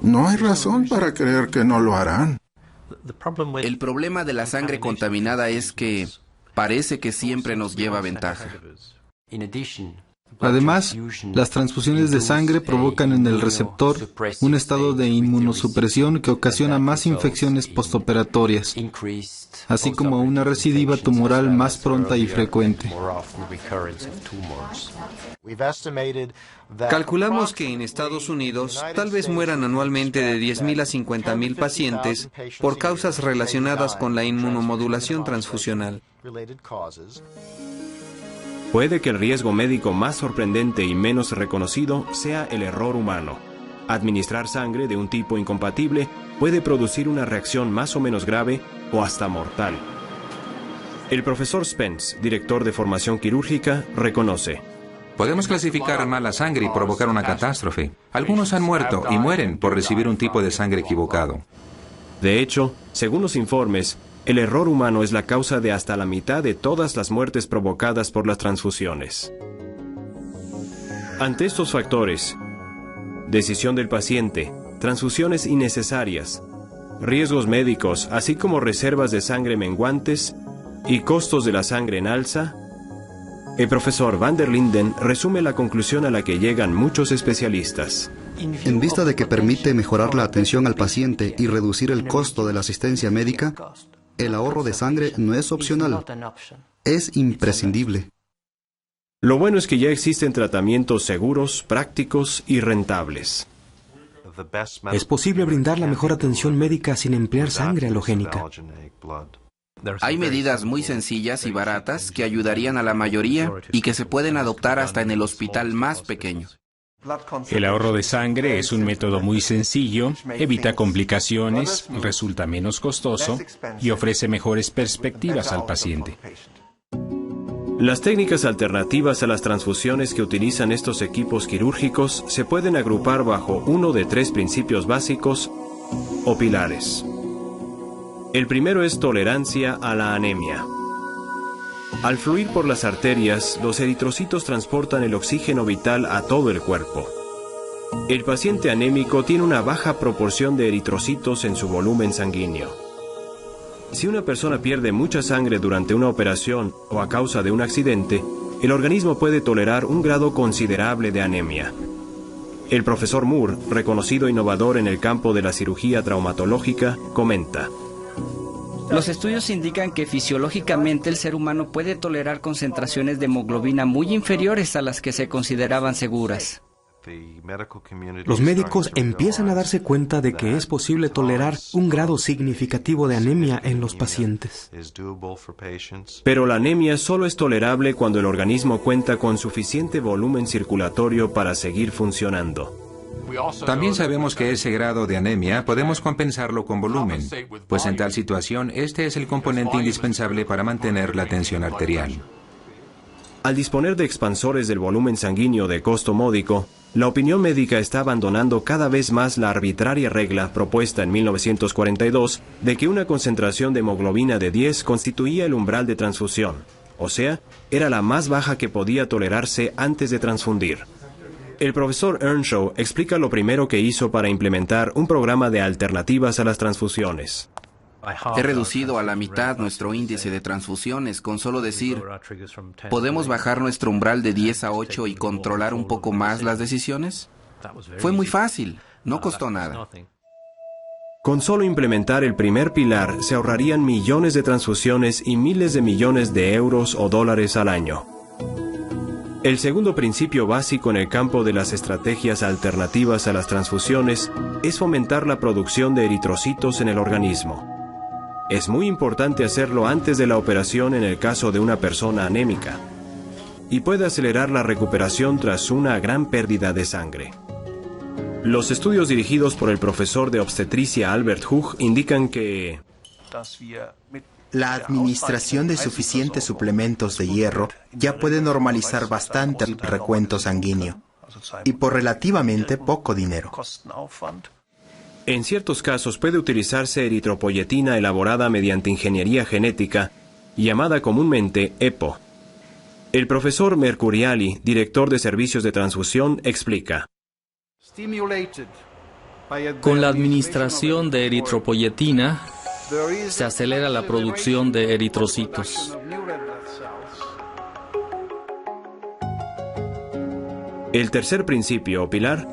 No hay razón para creer que no lo harán. El problema de la sangre contaminada es que parece que siempre nos lleva ventaja. Además, las transfusiones de sangre provocan en el receptor un estado de inmunosupresión que ocasiona más infecciones postoperatorias, así como una recidiva tumoral más pronta y frecuente. Calculamos que en Estados Unidos tal vez mueran anualmente de 10.000 a 50.000 pacientes por causas relacionadas con la inmunomodulación transfusional. Puede que el riesgo médico más sorprendente y menos reconocido sea el error humano. Administrar sangre de un tipo incompatible puede producir una reacción más o menos grave o hasta mortal. El profesor Spence, director de formación quirúrgica, reconoce: podemos clasificar mala sangre y provocar una catástrofe. Algunos han muerto y mueren por recibir un tipo de sangre equivocado. De hecho, según los informes, el error humano es la causa de hasta la mitad de todas las muertes provocadas por las transfusiones. Ante estos factores, decisión del paciente, transfusiones innecesarias, riesgos médicos, así como reservas de sangre menguantes y costos de la sangre en alza, El profesor Van der Linden resume la conclusión a la que llegan muchos especialistas. En vista de que permite mejorar la atención al paciente y reducir el costo de la asistencia médica, el ahorro de sangre no es opcional, es imprescindible. Lo bueno es que ya existen tratamientos seguros, prácticos y rentables. Es posible brindar la mejor atención médica sin emplear sangre halogénica. Hay medidas muy sencillas y baratas que ayudarían a la mayoría y que se pueden adoptar hasta en el hospital más pequeño. El ahorro de sangre es un método muy sencillo, evita complicaciones, resulta menos costoso y ofrece mejores perspectivas al paciente. Las técnicas alternativas a las transfusiones que utilizan estos equipos quirúrgicos se pueden agrupar bajo uno de 3 principios básicos o pilares. El primero es tolerancia a la anemia. Al fluir por las arterias, los eritrocitos transportan el oxígeno vital a todo el cuerpo. El paciente anémico tiene una baja proporción de eritrocitos en su volumen sanguíneo. Si una persona pierde mucha sangre durante una operación o a causa de un accidente, el organismo puede tolerar un grado considerable de anemia. El profesor Moore, reconocido innovador en el campo de la cirugía traumatológica, comenta: los estudios indican que fisiológicamente el ser humano puede tolerar concentraciones de hemoglobina muy inferiores a las que se consideraban seguras. Los médicos empiezan a darse cuenta de que es posible tolerar un grado significativo de anemia en los pacientes. Pero la anemia solo es tolerable cuando el organismo cuenta con suficiente volumen circulatorio para seguir funcionando. También sabemos que ese grado de anemia podemos compensarlo con volumen, pues en tal situación este es el componente indispensable para mantener la tensión arterial. Al disponer de expansores del volumen sanguíneo de costo módico, la opinión médica está abandonando cada vez más la arbitraria regla propuesta en 1942 de que una concentración de hemoglobina de 10 constituía el umbral de transfusión, o sea, era la más baja que podía tolerarse antes de transfundir. El profesor Earnshaw explica lo primero que hizo para implementar un programa de alternativas a las transfusiones. He reducido a la mitad nuestro índice de transfusiones con solo decir, ¿podemos bajar nuestro umbral de 10 a 8 y controlar un poco más las decisiones? Fue muy fácil, no costó nada. Con solo implementar el primer pilar se ahorrarían millones de transfusiones y miles de millones de euros o dólares al año. El segundo principio básico en el campo de las estrategias alternativas a las transfusiones es fomentar la producción de eritrocitos en el organismo. Es muy importante hacerlo antes de la operación en el caso de una persona anémica, y puede acelerar la recuperación tras una gran pérdida de sangre. Los estudios dirigidos por el profesor de obstetricia Albert Hug indican que la administración de suficientes suplementos de hierro ya puede normalizar bastante el recuento sanguíneo, y por relativamente poco dinero. En ciertos casos puede utilizarse eritropoyetina elaborada mediante ingeniería genética, llamada comúnmente EPO. El profesor Mercuriali, director de servicios de transfusión, explica: con la administración de eritropoyetina, se acelera la producción de eritrocitos. El tercer principio o pilar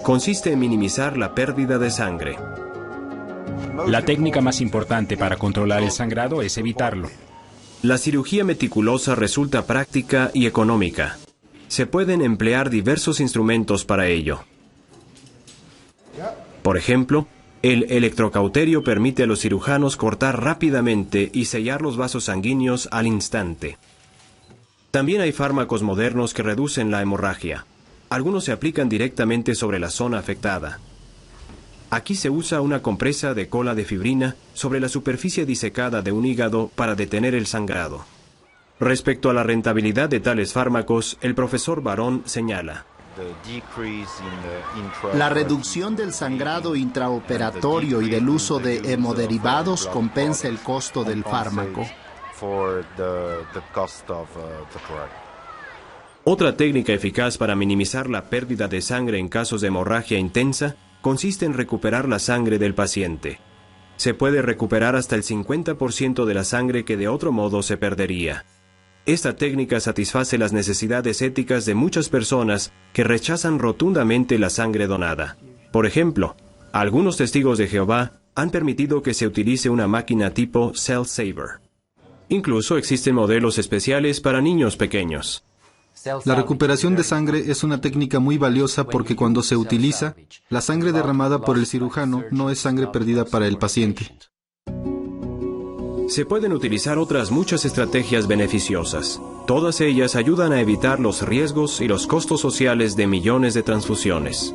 consiste en minimizar la pérdida de sangre. La técnica más importante para controlar el sangrado es evitarlo. La cirugía meticulosa resulta práctica y económica. Se pueden emplear diversos instrumentos para ello. Por ejemplo, el electrocauterio permite a los cirujanos cortar rápidamente y sellar los vasos sanguíneos al instante. También hay fármacos modernos que reducen la hemorragia. Algunos se aplican directamente sobre la zona afectada. Aquí se usa una compresa de cola de fibrina sobre la superficie disecada de un hígado para detener el sangrado. Respecto a la rentabilidad de tales fármacos, el profesor Barón señala: la reducción del sangrado intraoperatorio y del uso de hemoderivados compensa el costo del fármaco. Otra técnica eficaz para minimizar la pérdida de sangre en casos de hemorragia intensa consiste en recuperar la sangre del paciente. Se puede recuperar hasta el 50% de la sangre que de otro modo se perdería. Esta técnica satisface las necesidades éticas de muchas personas que rechazan rotundamente la sangre donada. Por ejemplo, algunos testigos de Jehová han permitido que se utilice una máquina tipo Cell Saver. Incluso existen modelos especiales para niños pequeños. La recuperación de sangre es una técnica muy valiosa porque cuando se utiliza, la sangre derramada por el cirujano no es sangre perdida para el paciente. Se pueden utilizar otras muchas estrategias beneficiosas. Todas ellas ayudan a evitar los riesgos y los costos sociales de millones de transfusiones.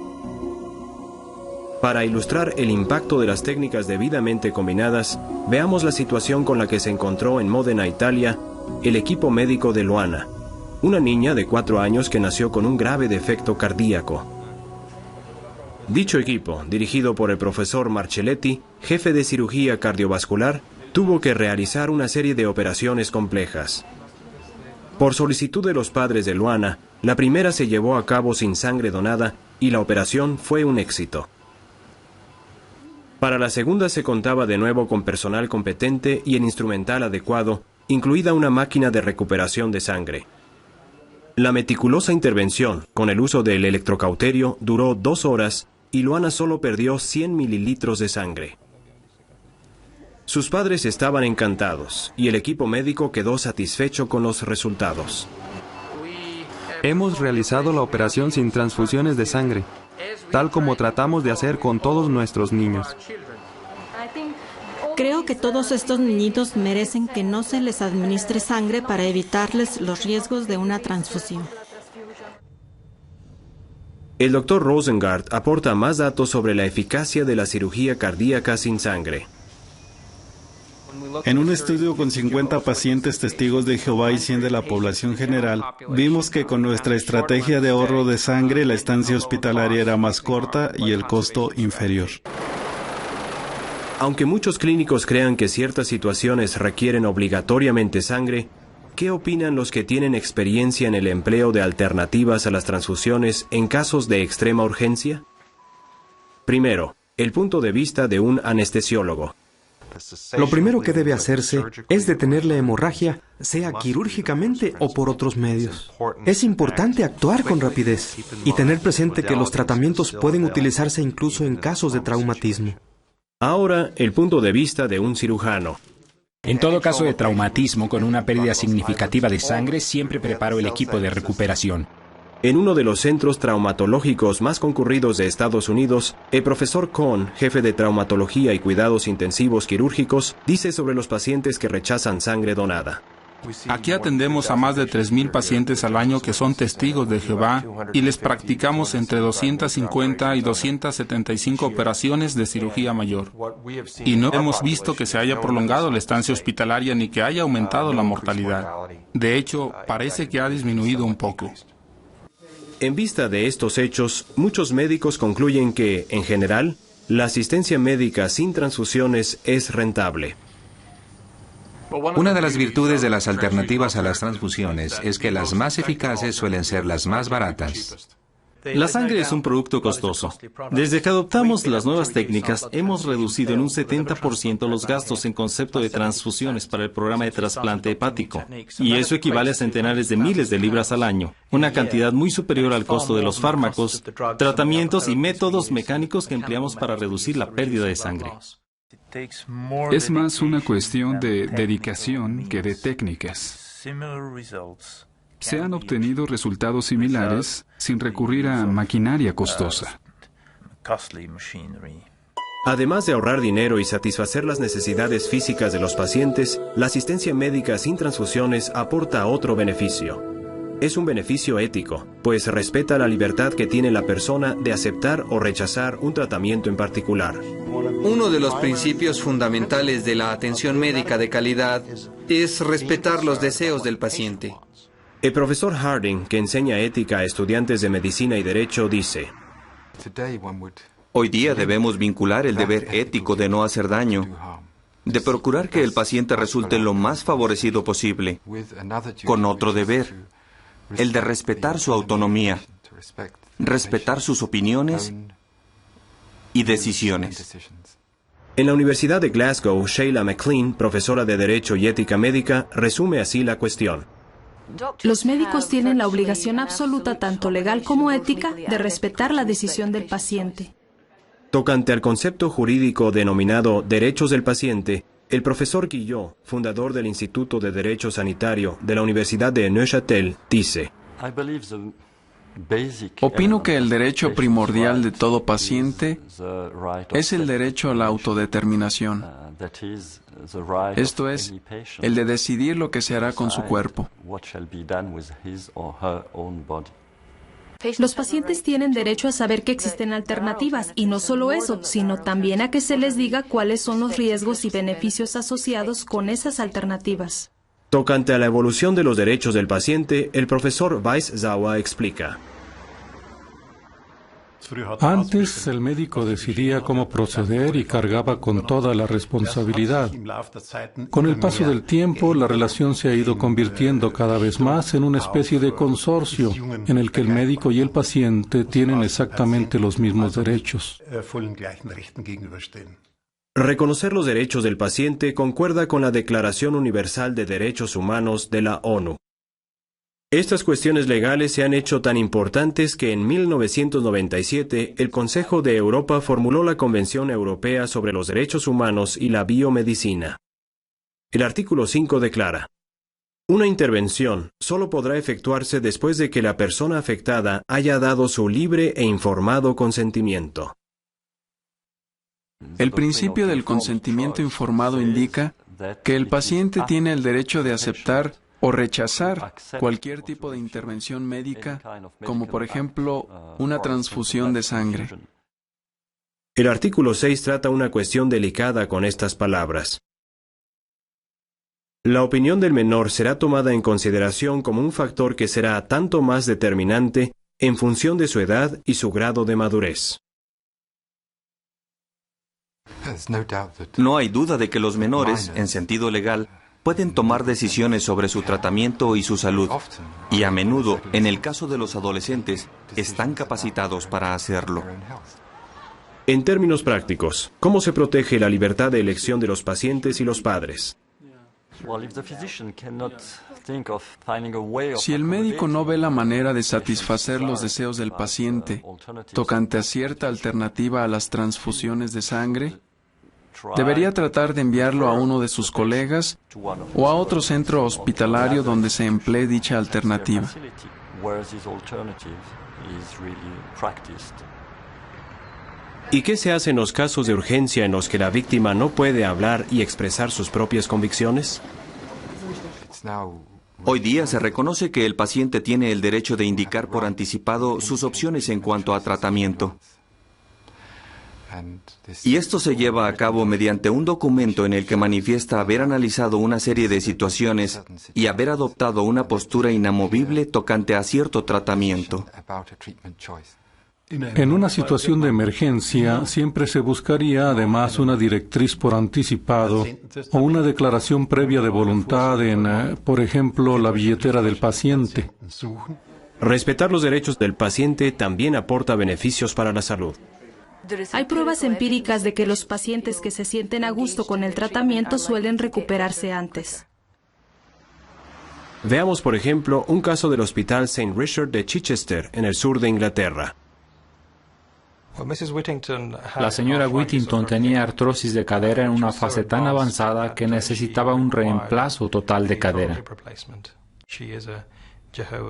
Para ilustrar el impacto de las técnicas debidamente combinadas, veamos la situación con la que se encontró en Módena, Italia, el equipo médico de Luana, una niña de 4 años que nació con un grave defecto cardíaco. Dicho equipo, dirigido por el profesor Marcelletti, jefe de cirugía cardiovascular, tuvo que realizar una serie de operaciones complejas. Por solicitud de los padres de Luana, la primera se llevó a cabo sin sangre donada y la operación fue un éxito. Para la segunda se contaba de nuevo con personal competente y el instrumental adecuado, incluida una máquina de recuperación de sangre. La meticulosa intervención, con el uso del electrocauterio, duró 2 horas y Luana solo perdió 100 mililitros de sangre. Sus padres estaban encantados y el equipo médico quedó satisfecho con los resultados. Hemos realizado la operación sin transfusiones de sangre, tal como tratamos de hacer con todos nuestros niños. Creo que todos estos niñitos merecen que no se les administre sangre para evitarles los riesgos de una transfusión. El Dr. Rosengart aporta más datos sobre la eficacia de la cirugía cardíaca sin sangre. En un estudio con 50 pacientes testigos de Jehová y 100 de la población general, vimos que con nuestra estrategia de ahorro de sangre la estancia hospitalaria era más corta y el costo inferior. Aunque muchos clínicos crean que ciertas situaciones requieren obligatoriamente sangre, ¿qué opinan los que tienen experiencia en el empleo de alternativas a las transfusiones en casos de extrema urgencia? Primero, el punto de vista de un anestesiólogo. Lo primero que debe hacerse es detener la hemorragia, sea quirúrgicamente o por otros medios. Es importante actuar con rapidez y tener presente que los tratamientos pueden utilizarse incluso en casos de traumatismo. Ahora, el punto de vista de un cirujano. En todo caso de traumatismo con una pérdida significativa de sangre, siempre preparo el equipo de recuperación. En uno de los centros traumatológicos más concurridos de Estados Unidos, el profesor Cohn, jefe de traumatología y cuidados intensivos quirúrgicos, dice sobre los pacientes que rechazan sangre donada. Aquí atendemos a más de 3,000 pacientes al año que son testigos de Jehová y les practicamos entre 250 y 275 operaciones de cirugía mayor. Y no hemos visto que se haya prolongado la estancia hospitalaria ni que haya aumentado la mortalidad. De hecho, parece que ha disminuido un poco. En vista de estos hechos, muchos médicos concluyen que, en general, la asistencia médica sin transfusiones es rentable. Una de las virtudes de las alternativas a las transfusiones es que las más eficaces suelen ser las más baratas. La sangre es un producto costoso. Desde que adoptamos las nuevas técnicas, hemos reducido en un 70% los gastos en concepto de transfusiones para el programa de trasplante hepático. Y eso equivale a centenares de miles de libras al año, una cantidad muy superior al costo de los fármacos, tratamientos y métodos mecánicos que empleamos para reducir la pérdida de sangre. Es más una cuestión de dedicación que de técnicas. Se han obtenido resultados similares sin recurrir a maquinaria costosa. Además de ahorrar dinero y satisfacer las necesidades físicas de los pacientes, la asistencia médica sin transfusiones aporta otro beneficio. Es un beneficio ético, pues respeta la libertad que tiene la persona de aceptar o rechazar un tratamiento en particular. Uno de los principios fundamentales de la atención médica de calidad es respetar los deseos del paciente. El profesor Harding, que enseña ética a estudiantes de medicina y derecho, dice: Hoy día debemos vincular el deber ético de no hacer daño, de procurar que el paciente resulte lo más favorecido posible, con otro deber, el de respetar su autonomía, respetar sus opiniones y decisiones. En la Universidad de Glasgow, Sheila McLean, profesora de Derecho y Ética Médica, resume así la cuestión. Los médicos tienen la obligación absoluta, tanto legal como ética, de respetar la decisión del paciente. Tocante al concepto jurídico denominado derechos del paciente, el profesor Guillot, fundador del Instituto de Derecho Sanitario de la Universidad de Neuchâtel, dice: Opino que el derecho primordial de todo paciente es el derecho a la autodeterminación. Esto es, el de decidir lo que se hará con su cuerpo. Los pacientes tienen derecho a saber que existen alternativas, y no solo eso, sino también a que se les diga cuáles son los riesgos y beneficios asociados con esas alternativas. Tocante a la evolución de los derechos del paciente, el profesor Weisz-Sauer explica: Antes, el médico decidía cómo proceder y cargaba con toda la responsabilidad. Con el paso del tiempo, la relación se ha ido convirtiendo cada vez más en una especie de consorcio, en el que el médico y el paciente tienen exactamente los mismos derechos. Reconocer los derechos del paciente concuerda con la Declaración Universal de Derechos Humanos de la ONU. Estas cuestiones legales se han hecho tan importantes que en 1997 el Consejo de Europa formuló la Convención Europea sobre los Derechos Humanos y la Biomedicina. El artículo 5 declara: una intervención solo podrá efectuarse después de que la persona afectada haya dado su libre e informado consentimiento. El principio del consentimiento informado indica que el paciente tiene el derecho de aceptar o rechazar cualquier tipo de intervención médica, como por ejemplo una transfusión de sangre. El artículo 6 trata una cuestión delicada con estas palabras: la opinión del menor será tomada en consideración como un factor que será tanto más determinante en función de su edad y su grado de madurez. No hay duda de que los menores, en sentido legal, pueden tomar decisiones sobre su tratamiento y su salud, y a menudo, en el caso de los adolescentes, están capacitados para hacerlo. En términos prácticos, ¿cómo se protege la libertad de elección de los pacientes y los padres? Si el médico no ve la manera de satisfacer los deseos del paciente tocante a cierta alternativa a las transfusiones de sangre, debería tratar de enviarlo a uno de sus colegas o a otro centro hospitalario donde se emplee dicha alternativa. ¿Y qué se hace en los casos de urgencia en los que la víctima no puede hablar y expresar sus propias convicciones? Hoy día se reconoce que el paciente tiene el derecho de indicar por anticipado sus opciones en cuanto a tratamiento. Y esto se lleva a cabo mediante un documento en el que manifiesta haber analizado una serie de situaciones y haber adoptado una postura inamovible tocante a cierto tratamiento. En una situación de emergencia, siempre se buscaría además una directriz por anticipado o una declaración previa de voluntad en, por ejemplo, la billetera del paciente. Respetar los derechos del paciente también aporta beneficios para la salud. Hay pruebas empíricas de que los pacientes que se sienten a gusto con el tratamiento suelen recuperarse antes. Veamos, por ejemplo, un caso del Hospital St. Richard de Chichester, en el sur de Inglaterra. La señora Whittington tenía artrosis de cadera en una fase tan avanzada que necesitaba un reemplazo total de cadera.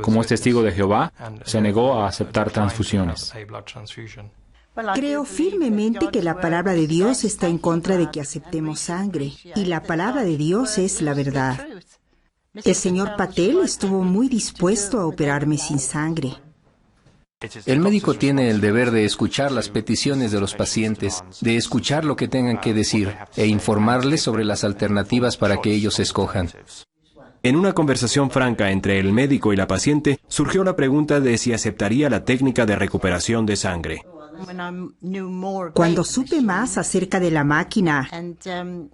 Como es testigo de Jehová, se negó a aceptar transfusiones. Creo firmemente que la palabra de Dios está en contra de que aceptemos sangre, y la palabra de Dios es la verdad. El señor Patel estuvo muy dispuesto a operarme sin sangre. El médico tiene el deber de escuchar las peticiones de los pacientes, de escuchar lo que tengan que decir e informarles sobre las alternativas para que ellos escojan. En una conversación franca entre el médico y la paciente, surgió la pregunta de si aceptaría la técnica de recuperación de sangre. Cuando supe más acerca de la máquina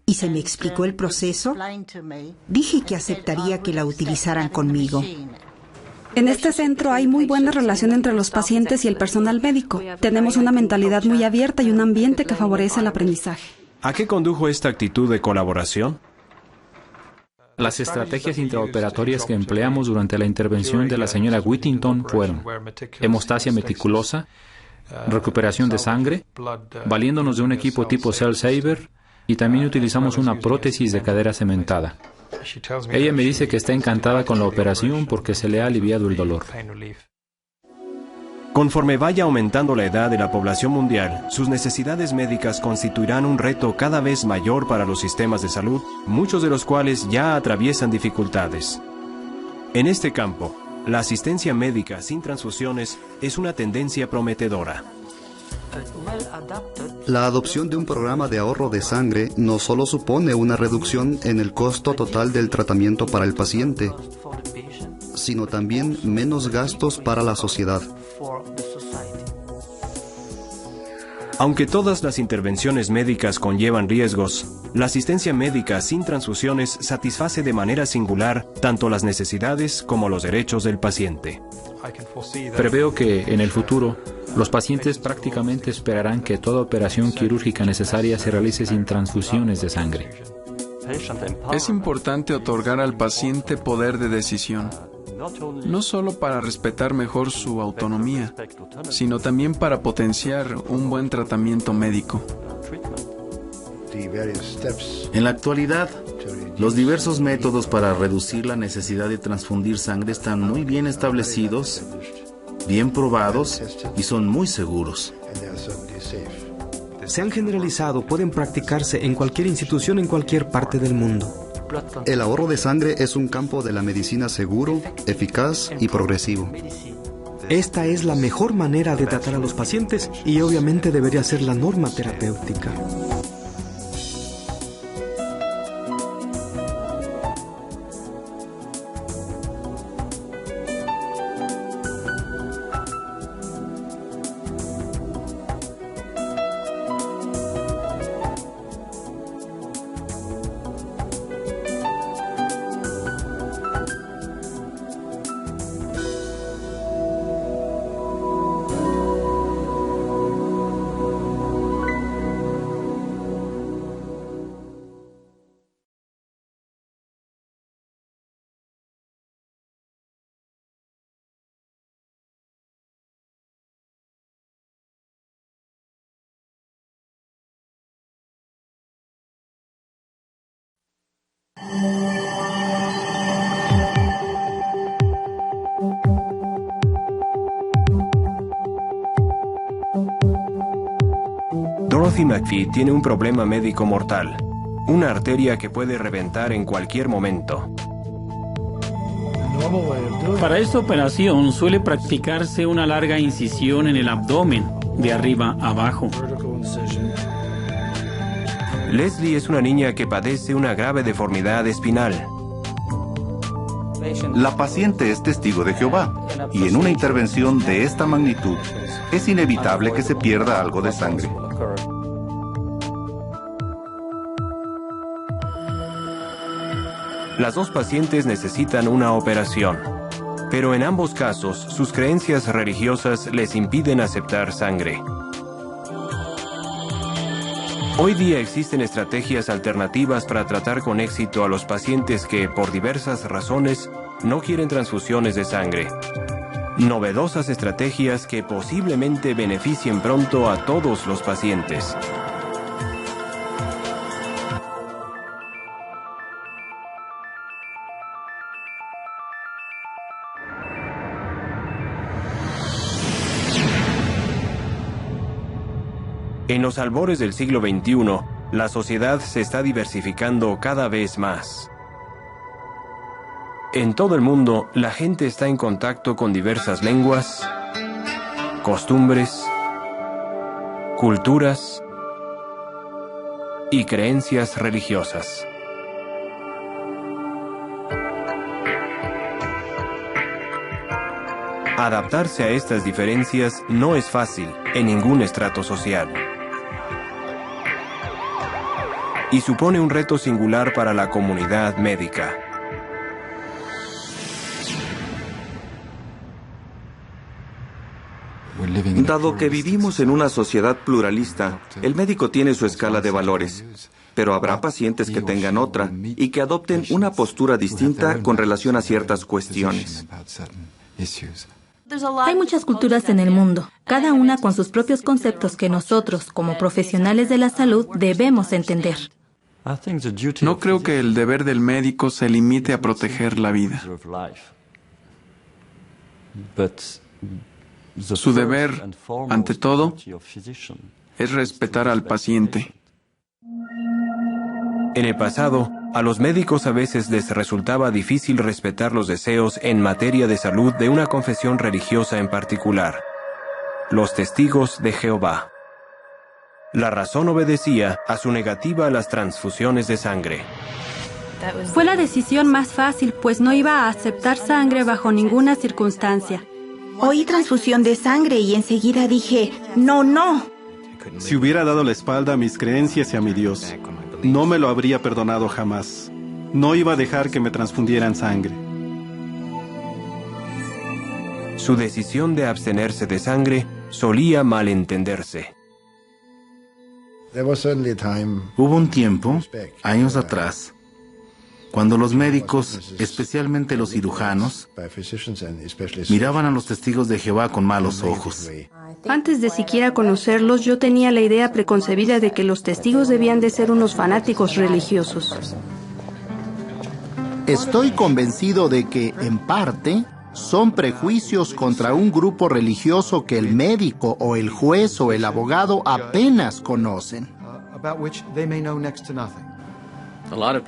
y se me explicó el proceso, dije que aceptaría que la utilizaran conmigo. En este centro hay muy buena relación entre los pacientes y el personal médico. Tenemos una mentalidad muy abierta y un ambiente que favorece el aprendizaje. ¿A qué condujo esta actitud de colaboración? Las estrategias intraoperatorias que empleamos durante la intervención de la señora Whittington fueron hemostasia meticulosa, recuperación de sangre, valiéndonos de un equipo tipo Cell Saver, y también utilizamos una prótesis de cadera cementada. Ella me dice que está encantada con la operación porque se le ha aliviado el dolor. Conforme vaya aumentando la edad de la población mundial, sus necesidades médicas constituirán un reto cada vez mayor para los sistemas de salud, muchos de los cuales ya atraviesan dificultades. En este campo, la asistencia médica sin transfusiones es una tendencia prometedora. La adopción de un programa de ahorro de sangre no solo supone una reducción en el costo total del tratamiento para el paciente, sino también menos gastos para la sociedad. Aunque todas las intervenciones médicas conllevan riesgos, la asistencia médica sin transfusiones satisface de manera singular tanto las necesidades como los derechos del paciente. Preveo que, en el futuro, los pacientes prácticamente esperarán que toda operación quirúrgica necesaria se realice sin transfusiones de sangre. Es importante otorgar al paciente poder de decisión, no solo para respetar mejor su autonomía, sino también para potenciar un buen tratamiento médico. En la actualidad, los diversos métodos para reducir la necesidad de transfundir sangre están muy bien establecidos, bien probados y son muy seguros. Se han generalizado, pueden practicarse en cualquier institución en cualquier parte del mundo. El ahorro de sangre es un campo de la medicina seguro, eficaz y progresivo. Esta es la mejor manera de tratar a los pacientes y obviamente debería ser la norma terapéutica. Dorothy McPhee tiene un problema médico mortal, una arteria que puede reventar en cualquier momento. Para esta operación suele practicarse una larga incisión en el abdomen, de arriba a abajo. Leslie es una niña que padece una grave deformidad espinal. La paciente es testigo de Jehová, y en una intervención de esta magnitud, es inevitable que se pierda algo de sangre. Las dos pacientes necesitan una operación, pero en ambos casos sus creencias religiosas les impiden aceptar sangre. Hoy día existen estrategias alternativas para tratar con éxito a los pacientes que, por diversas razones, no quieren transfusiones de sangre. Novedosas estrategias que posiblemente beneficien pronto a todos los pacientes. En los albores del siglo XXI, la sociedad se está diversificando cada vez más. En todo el mundo, la gente está en contacto con diversas lenguas, costumbres, culturas y creencias religiosas. Adaptarse a estas diferencias no es fácil en ningún estrato social. Y supone un reto singular para la comunidad médica. Dado que vivimos en una sociedad pluralista, el médico tiene su escala de valores, pero habrá pacientes que tengan otra y que adopten una postura distinta con relación a ciertas cuestiones. Hay muchas culturas en el mundo, cada una con sus propios conceptos que nosotros, como profesionales de la salud, debemos entender. No creo que el deber del médico se limite a proteger la vida. Su deber, ante todo, es respetar al paciente. En el pasado, a los médicos a veces les resultaba difícil respetar los deseos en materia de salud de una confesión religiosa en particular, los Testigos de Jehová. La razón obedecía a su negativa a las transfusiones de sangre. Fue la decisión más fácil, pues no iba a aceptar sangre bajo ninguna circunstancia. Oí transfusión de sangre y enseguida dije, no. Si hubiera dado la espalda a mis creencias y a mi Dios, no me lo habría perdonado jamás. No iba a dejar que me transfundieran sangre. Su decisión de abstenerse de sangre solía malentenderse. Hubo un tiempo, años atrás, cuando los médicos, especialmente los cirujanos, miraban a los testigos de Jehová con malos ojos. Antes de siquiera conocerlos, yo tenía la idea preconcebida de que los testigos debían de ser unos fanáticos religiosos. Estoy convencido de que, en parte, son prejuicios contra un grupo religioso que el médico o el juez o el abogado apenas conocen.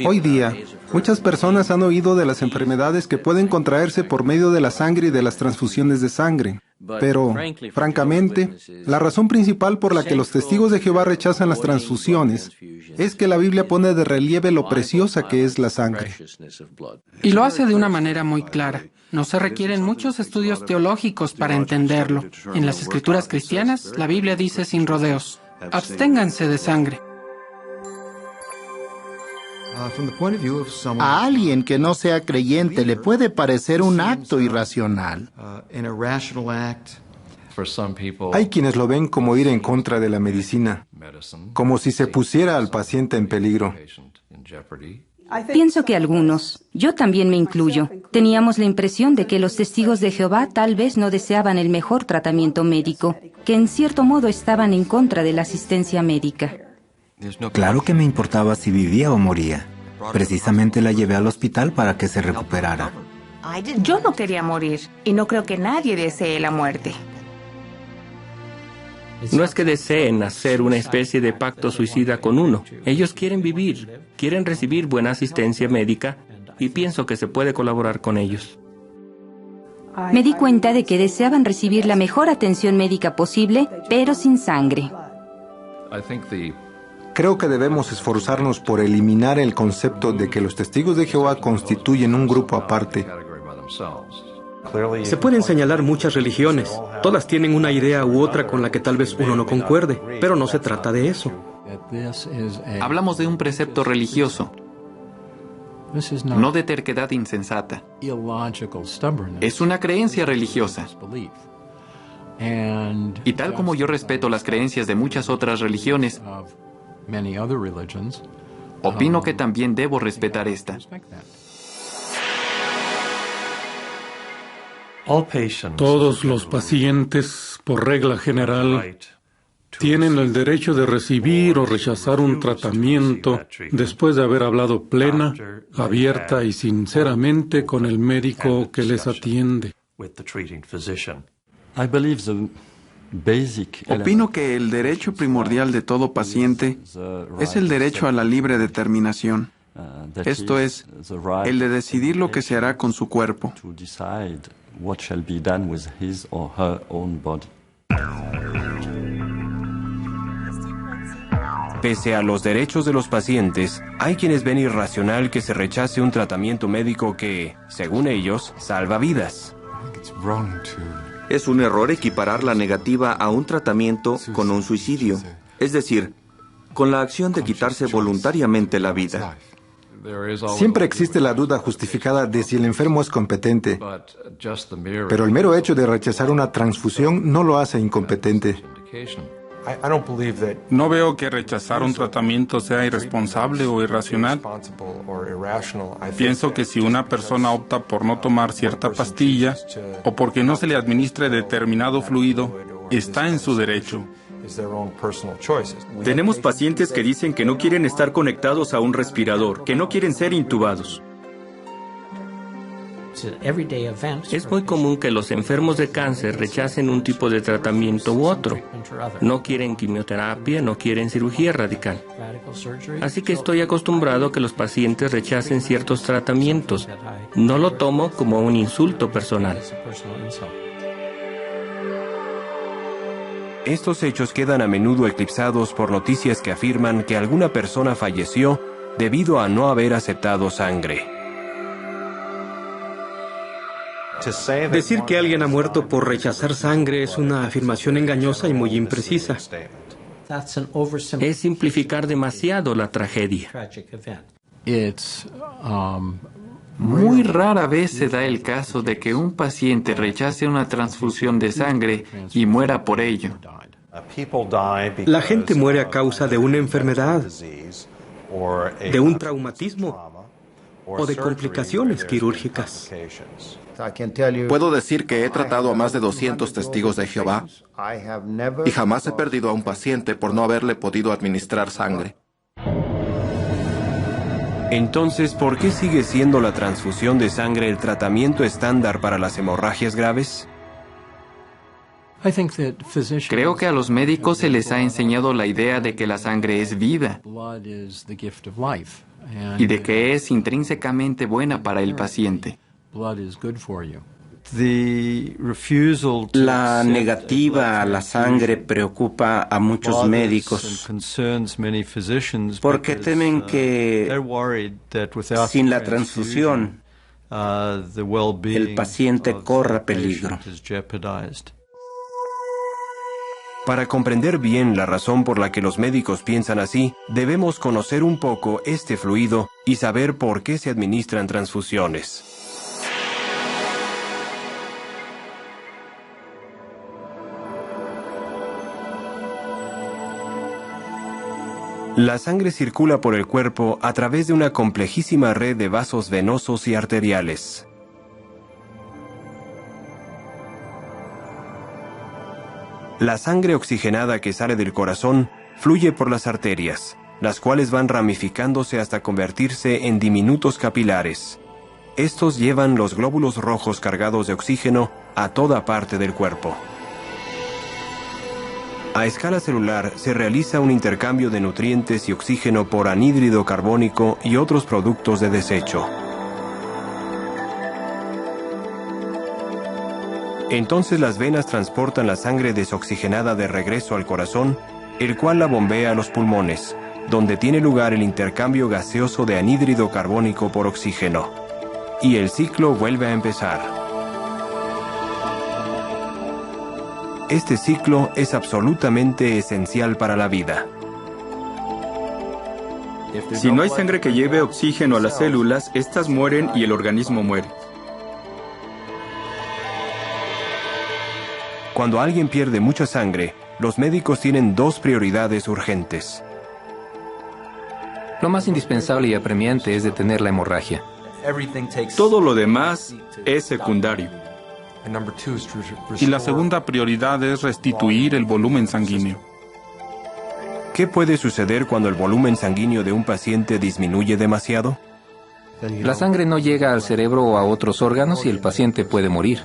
Hoy día, muchas personas han oído de las enfermedades que pueden contraerse por medio de la sangre y de las transfusiones de sangre. Pero, francamente, la razón principal por la que los testigos de Jehová rechazan las transfusiones es que la Biblia pone de relieve lo preciosa que es la sangre. Y lo hace de una manera muy clara. No se requieren muchos estudios teológicos para entenderlo. En las escrituras cristianas, la Biblia dice sin rodeos: absténganse de sangre. A alguien que no sea creyente le puede parecer un acto irracional. Hay quienes lo ven como ir en contra de la medicina, como si se pusiera al paciente en peligro. Pienso que algunos, yo también me incluyo, teníamos la impresión de que los testigos de Jehová tal vez no deseaban el mejor tratamiento médico, que en cierto modo estaban en contra de la asistencia médica. Claro que me importaba si vivía o moría. Precisamente la llevé al hospital para que se recuperara. Yo no quería morir y no creo que nadie desee la muerte. No es que deseen hacer una especie de pacto suicida con uno. Ellos quieren vivir, quieren recibir buena asistencia médica y pienso que se puede colaborar con ellos. Me di cuenta de que deseaban recibir la mejor atención médica posible, pero sin sangre. Creo que debemos esforzarnos por eliminar el concepto de que los testigos de Jehová constituyen un grupo aparte. Se pueden señalar muchas religiones. Todas tienen una idea u otra con la que tal vez uno no concuerde, pero no se trata de eso. Hablamos de un precepto religioso, no de terquedad insensata. Es una creencia religiosa. Y tal como yo respeto las creencias de muchas otras religiones, opino que también debo respetar esta. Todos los pacientes, por regla general, tienen el derecho de recibir o rechazar un tratamiento después de haber hablado plena, abierta y sinceramente con el médico que les atiende. Opino que el derecho primordial de todo paciente es el derecho a la libre determinación. Esto es, el de decidir lo que se hará con su cuerpo. Pese a los derechos de los pacientes, hay quienes ven irracional que se rechace un tratamiento médico que, según ellos, salva vidas. Es un error equiparar la negativa a un tratamiento con un suicidio, es decir, con la acción de quitarse voluntariamente la vida. Siempre existe la duda justificada de si el enfermo es competente, pero el mero hecho de rechazar una transfusión no lo hace incompetente. No veo que rechazar un tratamiento sea irresponsable o irracional. Pienso que si una persona opta por no tomar cierta pastilla o porque no se le administre determinado fluido, está en su derecho. Tenemos pacientes que dicen que no quieren estar conectados a un respirador, que no quieren ser intubados. Es muy común que los enfermos de cáncer rechacen un tipo de tratamiento u otro. No quieren quimioterapia, no quieren cirugía radical. Así que estoy acostumbrado a que los pacientes rechacen ciertos tratamientos. No lo tomo como un insulto personal. Estos hechos quedan a menudo eclipsados por noticias que afirman que alguna persona falleció debido a no haber aceptado sangre. Decir que alguien ha muerto por rechazar sangre es una afirmación engañosa y muy imprecisa. Es simplificar demasiado la tragedia. Muy rara vez se da el caso de que un paciente rechace una transfusión de sangre y muera por ello. La gente muere a causa de una enfermedad, de un traumatismo o de complicaciones quirúrgicas. Puedo decir que he tratado a más de 200 testigos de Jehová y jamás he perdido a un paciente por no haberle podido administrar sangre. Entonces, ¿por qué sigue siendo la transfusión de sangre el tratamiento estándar para las hemorragias graves? Creo que a los médicos se les ha enseñado la idea de que la sangre es vida y de que es intrínsecamente buena para el paciente. La negativa a la sangre preocupa a muchos médicos porque temen que sin la transfusión el paciente corra peligro. Para comprender bien la razón por la que los médicos piensan así, debemos conocer un poco este fluido y saber por qué se administran transfusiones. La sangre circula por el cuerpo a través de una complejísima red de vasos venosos y arteriales. La sangre oxigenada que sale del corazón fluye por las arterias, las cuales van ramificándose hasta convertirse en diminutos capilares. Estos llevan los glóbulos rojos cargados de oxígeno a toda parte del cuerpo. A escala celular se realiza un intercambio de nutrientes y oxígeno por anhídrido carbónico y otros productos de desecho. Entonces las venas transportan la sangre desoxigenada de regreso al corazón, el cual la bombea a los pulmones, donde tiene lugar el intercambio gaseoso de anhídrido carbónico por oxígeno. Y el ciclo vuelve a empezar. Este ciclo es absolutamente esencial para la vida. Si no hay sangre que lleve oxígeno a las células, estas mueren y el organismo muere. Cuando alguien pierde mucha sangre, los médicos tienen dos prioridades urgentes. Lo más indispensable y apremiante es detener la hemorragia. Todo lo demás es secundario. Y la segunda prioridad es restituir el volumen sanguíneo. ¿Qué puede suceder cuando el volumen sanguíneo de un paciente disminuye demasiado? La sangre no llega al cerebro o a otros órganos y el paciente puede morir.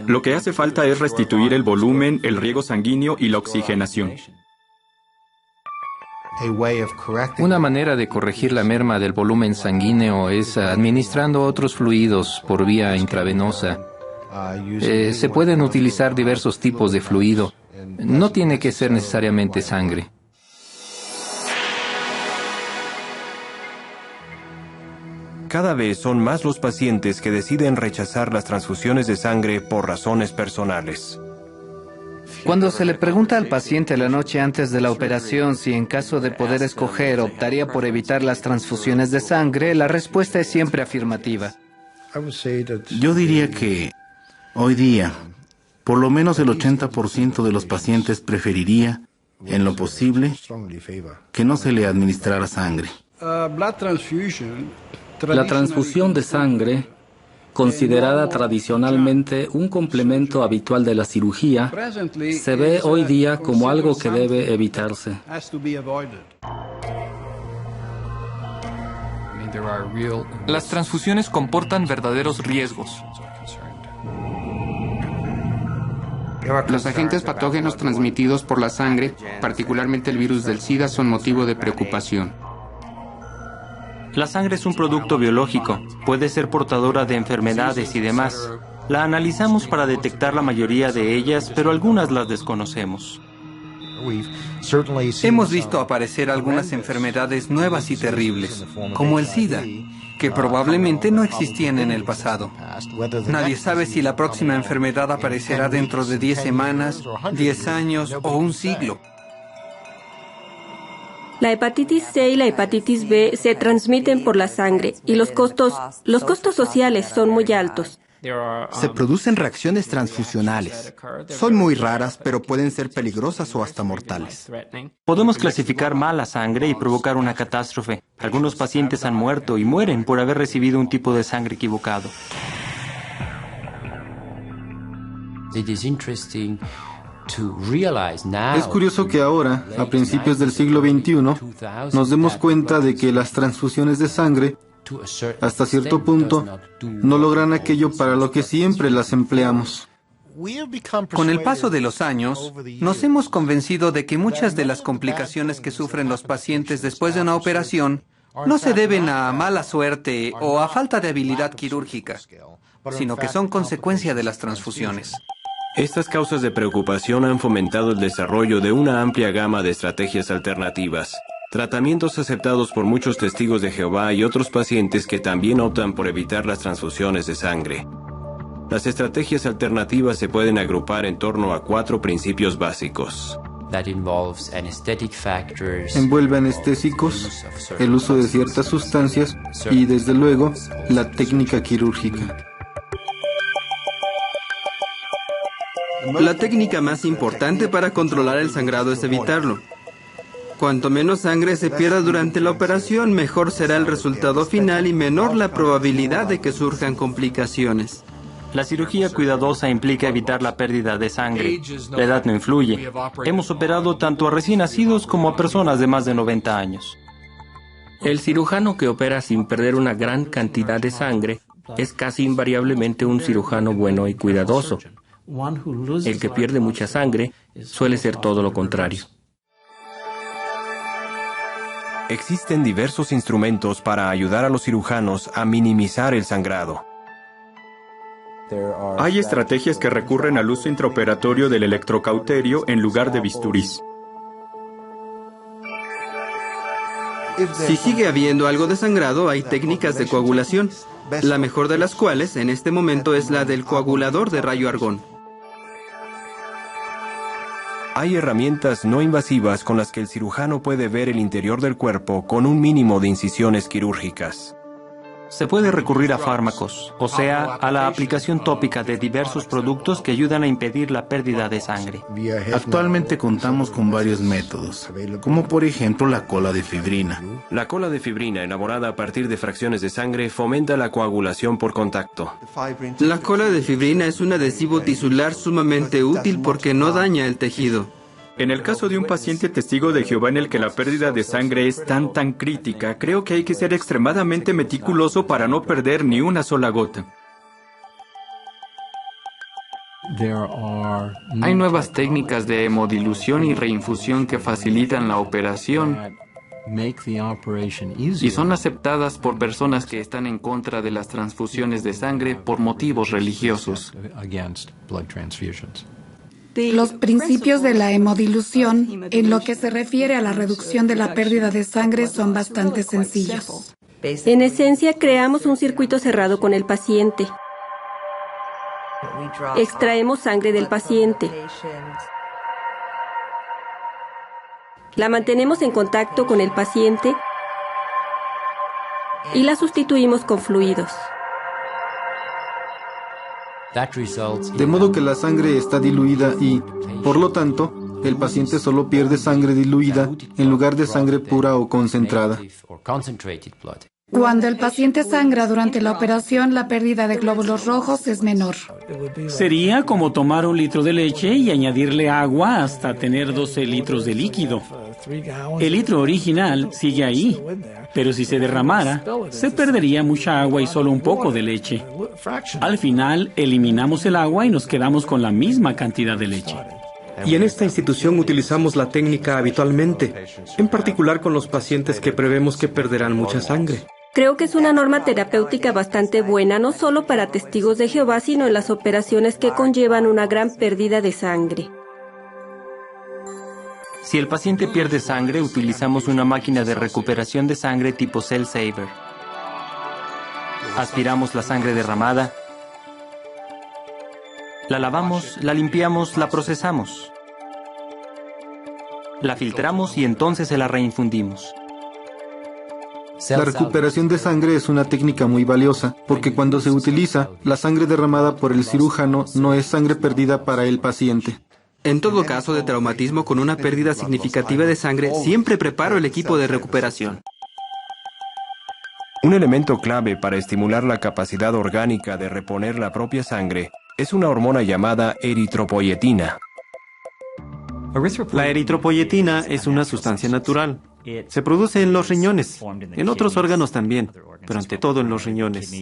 Lo que hace falta es restituir el volumen, el riego sanguíneo y la oxigenación. Una manera de corregir la merma del volumen sanguíneo es administrando otros fluidos por vía intravenosa. Se pueden utilizar diversos tipos de fluido. No tiene que ser necesariamente sangre. Cada vez son más los pacientes que deciden rechazar las transfusiones de sangre por razones personales. Cuando se le pregunta al paciente la noche antes de la operación si en caso de poder escoger optaría por evitar las transfusiones de sangre, la respuesta es siempre afirmativa. Yo diría que hoy día, por lo menos el 80% de los pacientes preferiría, en lo posible, que no se le administrara sangre. La transfusión de sangre, considerada tradicionalmente un complemento habitual de la cirugía, se ve hoy día como algo que debe evitarse. Las transfusiones comportan verdaderos riesgos. Los agentes patógenos transmitidos por la sangre, particularmente el virus del SIDA, son motivo de preocupación. La sangre es un producto biológico, puede ser portadora de enfermedades y demás. La analizamos para detectar la mayoría de ellas, pero algunas las desconocemos. Hemos visto aparecer algunas enfermedades nuevas y terribles, como el SIDA, que probablemente no existían en el pasado. Nadie sabe si la próxima enfermedad aparecerá dentro de 10 semanas, 10 años o un siglo. La hepatitis C y la hepatitis B se transmiten por la sangre y los costos sociales son muy altos. Se producen reacciones transfusionales. Son muy raras, pero pueden ser peligrosas o hasta mortales. Podemos clasificar mal la sangre y provocar una catástrofe. Algunos pacientes han muerto y mueren por haber recibido un tipo de sangre equivocado. Es curioso que ahora, a principios del siglo XXI, nos demos cuenta de que las transfusiones de sangre, hasta cierto punto, no logran aquello para lo que siempre las empleamos. Con el paso de los años, nos hemos convencido de que muchas de las complicaciones que sufren los pacientes después de una operación no se deben a mala suerte o a falta de habilidad quirúrgica, sino que son consecuencia de las transfusiones. Estas causas de preocupación han fomentado el desarrollo de una amplia gama de estrategias alternativas, tratamientos aceptados por muchos testigos de Jehová y otros pacientes que también optan por evitar las transfusiones de sangre. Las estrategias alternativas se pueden agrupar en torno a 4 principios básicos. Envuelve anestésicos, el uso de ciertas sustancias y, desde luego, la técnica quirúrgica. La técnica más importante para controlar el sangrado es evitarlo. Cuanto menos sangre se pierda durante la operación, mejor será el resultado final y menor la probabilidad de que surjan complicaciones. La cirugía cuidadosa implica evitar la pérdida de sangre. La edad no influye. Hemos operado tanto a recién nacidos como a personas de más de 90 años. El cirujano que opera sin perder una gran cantidad de sangre es casi invariablemente un cirujano bueno y cuidadoso. El que pierde mucha sangre suele ser todo lo contrario. Existen diversos instrumentos para ayudar a los cirujanos a minimizar el sangrado. Hay estrategias que recurren al uso intraoperatorio del electrocauterio en lugar de bisturís. Si sigue habiendo algo de sangrado, hay técnicas de coagulación, la mejor de las cuales en este momento es la del coagulador de rayo argón. Hay herramientas no invasivas con las que el cirujano puede ver el interior del cuerpo con un mínimo de incisiones quirúrgicas. Se puede recurrir a fármacos, o sea, a la aplicación tópica de diversos productos que ayudan a impedir la pérdida de sangre. Actualmente contamos con varios métodos, como por ejemplo la cola de fibrina. La cola de fibrina, elaborada a partir de fracciones de sangre, fomenta la coagulación por contacto. La cola de fibrina es un adhesivo tisular sumamente útil porque no daña el tejido. En el caso de un paciente testigo de Jehová en el que la pérdida de sangre es tan crítica, creo que hay que ser extremadamente meticuloso para no perder ni una sola gota. Hay nuevas técnicas de hemodilución y reinfusión que facilitan la operación y son aceptadas por personas que están en contra de las transfusiones de sangre por motivos religiosos. Los principios de la hemodilución, en lo que se refiere a la reducción de la pérdida de sangre, son bastante sencillos. En esencia, creamos un circuito cerrado con el paciente. Extraemos sangre del paciente. La mantenemos en contacto con el paciente y la sustituimos con fluidos. De modo que la sangre está diluida y, por lo tanto, el paciente solo pierde sangre diluida en lugar de sangre pura o concentrada. Cuando el paciente sangra durante la operación, la pérdida de glóbulos rojos es menor. Sería como tomar 1 litro de leche y añadirle agua hasta tener 12 litros de líquido. El litro original sigue ahí, pero si se derramara, se perdería mucha agua y solo un poco de leche. Al final, eliminamos el agua y nos quedamos con la misma cantidad de leche. Y en esta institución utilizamos la técnica habitualmente, en particular con los pacientes que prevemos que perderán mucha sangre. Creo que es una norma terapéutica bastante buena, no solo para testigos de Jehová, sino en las operaciones que conllevan una gran pérdida de sangre. Si el paciente pierde sangre, utilizamos una máquina de recuperación de sangre tipo Cell Saver. Aspiramos la sangre derramada, la lavamos, la limpiamos, la procesamos, la filtramos y entonces se la reinfundimos. La recuperación de sangre es una técnica muy valiosa, porque cuando se utiliza, la sangre derramada por el cirujano no es sangre perdida para el paciente. En todo caso de traumatismo con una pérdida significativa de sangre, siempre preparo el equipo de recuperación. Un elemento clave para estimular la capacidad orgánica de reponer la propia sangre es una hormona llamada eritropoyetina. La eritropoyetina es una sustancia natural. Se produce en los riñones, en otros órganos también, pero ante todo en los riñones,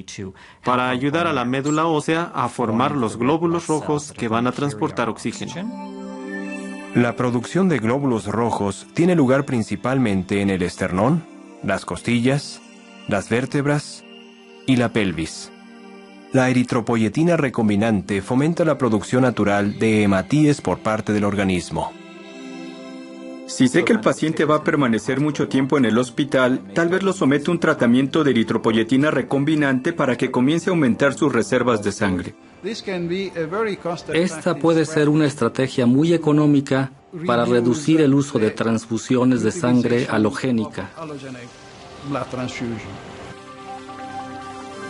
para ayudar a la médula ósea a formar los glóbulos rojos que van a transportar oxígeno. La producción de glóbulos rojos tiene lugar principalmente en el esternón, las costillas, las vértebras y la pelvis. La eritropoyetina recombinante fomenta la producción natural de hematíes por parte del organismo. Si sé que el paciente va a permanecer mucho tiempo en el hospital, tal vez lo someto a un tratamiento de eritropoyetina recombinante para que comience a aumentar sus reservas de sangre. Esta puede ser una estrategia muy económica para reducir el uso de transfusiones de sangre halogénica.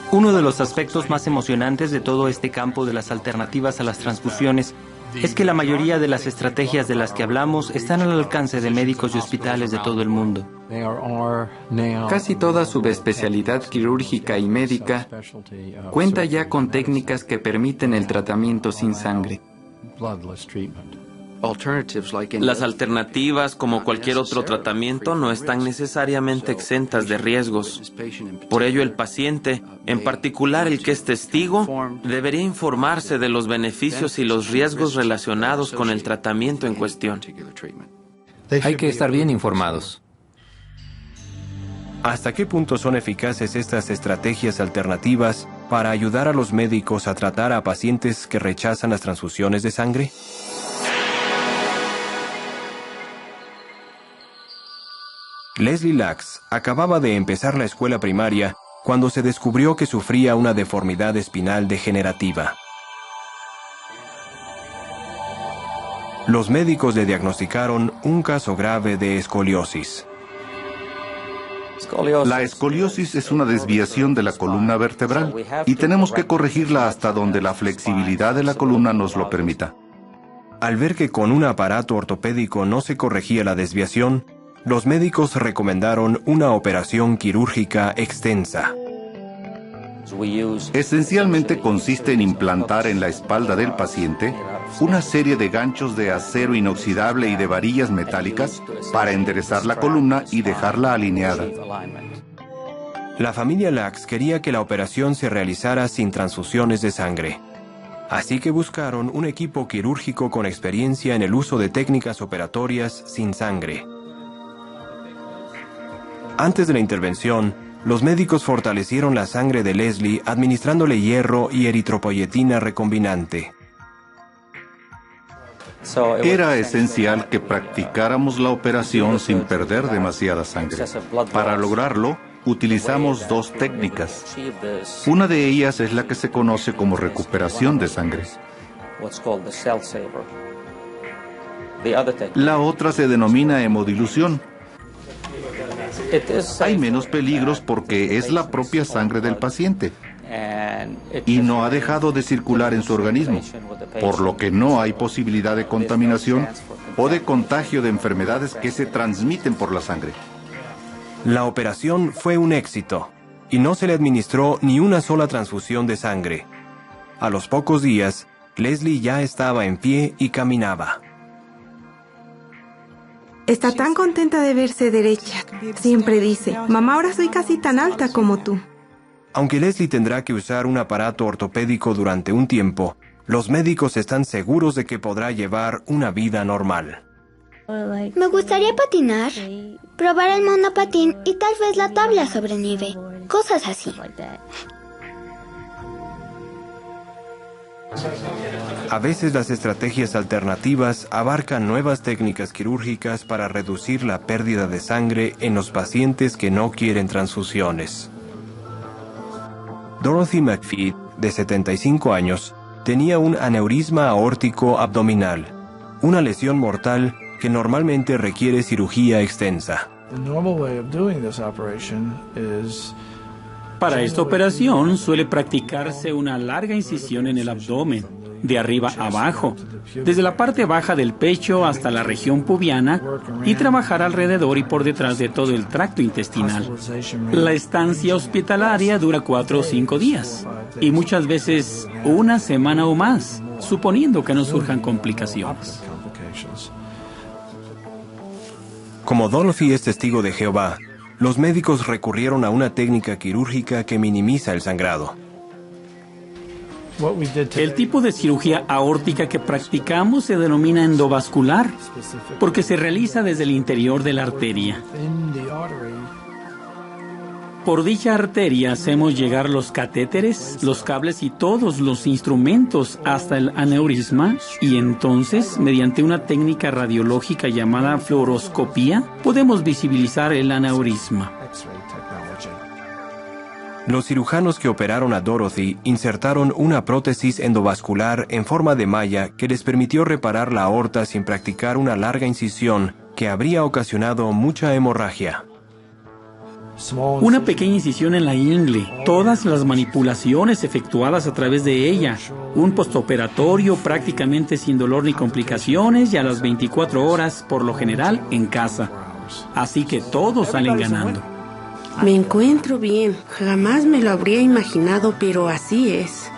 Uno de los aspectos más emocionantes de todo este campo de las alternativas a las transfusiones es que la mayoría de las estrategias de las que hablamos están al alcance de médicos y hospitales de todo el mundo. Casi toda subespecialidad quirúrgica y médica cuenta ya con técnicas que permiten el tratamiento sin sangre. Las alternativas, como cualquier otro tratamiento, no están necesariamente exentas de riesgos. Por ello, el paciente, en particular el que es testigo, debería informarse de los beneficios y los riesgos relacionados con el tratamiento en cuestión. Hay que estar bien informados. ¿Hasta qué punto son eficaces estas estrategias alternativas para ayudar a los médicos a tratar a pacientes que rechazan las transfusiones de sangre? Leslie Lacks acababa de empezar la escuela primaria cuando se descubrió que sufría una deformidad espinal degenerativa. Los médicos le diagnosticaron un caso grave de escoliosis. La escoliosis es una desviación de la columna vertebral y tenemos que corregirla hasta donde la flexibilidad de la columna nos lo permita. Al ver que con un aparato ortopédico no se corregía la desviación, los médicos recomendaron una operación quirúrgica extensa. Esencialmente consiste en implantar en la espalda del paciente una serie de ganchos de acero inoxidable y de varillas metálicas para enderezar la columna y dejarla alineada. La familia Lacks quería que la operación se realizara sin transfusiones de sangre. Así que buscaron un equipo quirúrgico con experiencia en el uso de técnicas operatorias sin sangre. Antes de la intervención, los médicos fortalecieron la sangre de Leslie administrándole hierro y eritropoyetina recombinante. Era esencial que practicáramos la operación sin perder demasiada sangre. Para lograrlo, utilizamos dos técnicas. Una de ellas es la que se conoce como recuperación de sangre. La otra se denomina hemodilución. Hay menos peligros porque es la propia sangre del paciente y no ha dejado de circular en su organismo, por lo que no hay posibilidad de contaminación o de contagio de enfermedades que se transmiten por la sangre. La operación fue un éxito y no se le administró ni una sola transfusión de sangre. A los pocos días, Leslie ya estaba en pie y caminaba. Está tan contenta de verse derecha. Siempre dice, mamá, ahora soy casi tan alta como tú. Aunque Leslie tendrá que usar un aparato ortopédico durante un tiempo, los médicos están seguros de que podrá llevar una vida normal. Me gustaría patinar, probar el monopatín y tal vez la tabla sobre nieve. Cosas así. A veces las estrategias alternativas abarcan nuevas técnicas quirúrgicas para reducir la pérdida de sangre en los pacientes que no quieren transfusiones. Dorothy McPhee, de 75 años, tenía un aneurisma aórtico abdominal, una lesión mortal que normalmente requiere cirugía extensa. Para esta operación suele practicarse una larga incisión en el abdomen, de arriba a abajo, desde la parte baja del pecho hasta la región pubiana y trabajar alrededor y por detrás de todo el tracto intestinal. La estancia hospitalaria dura 4 o 5 días y muchas veces una semana o más, suponiendo que no surjan complicaciones. Como Dorothy es testigo de Jehová, los médicos recurrieron a una técnica quirúrgica que minimiza el sangrado. El tipo de cirugía aórtica que practicamos se denomina endovascular, porque se realiza desde el interior de la arteria. Por dicha arteria hacemos llegar los catéteres, los cables y todos los instrumentos hasta el aneurisma y entonces, mediante una técnica radiológica llamada fluoroscopía, podemos visibilizar el aneurisma. Los cirujanos que operaron a Dorothy insertaron una prótesis endovascular en forma de malla que les permitió reparar la aorta sin practicar una larga incisión que habría ocasionado mucha hemorragia. Una pequeña incisión en la ingle, todas las manipulaciones efectuadas a través de ella, un postoperatorio prácticamente sin dolor ni complicaciones y a las 24 horas, por lo general, en casa. Así que todos salen ganando. Me encuentro bien. Jamás me lo habría imaginado, pero así es.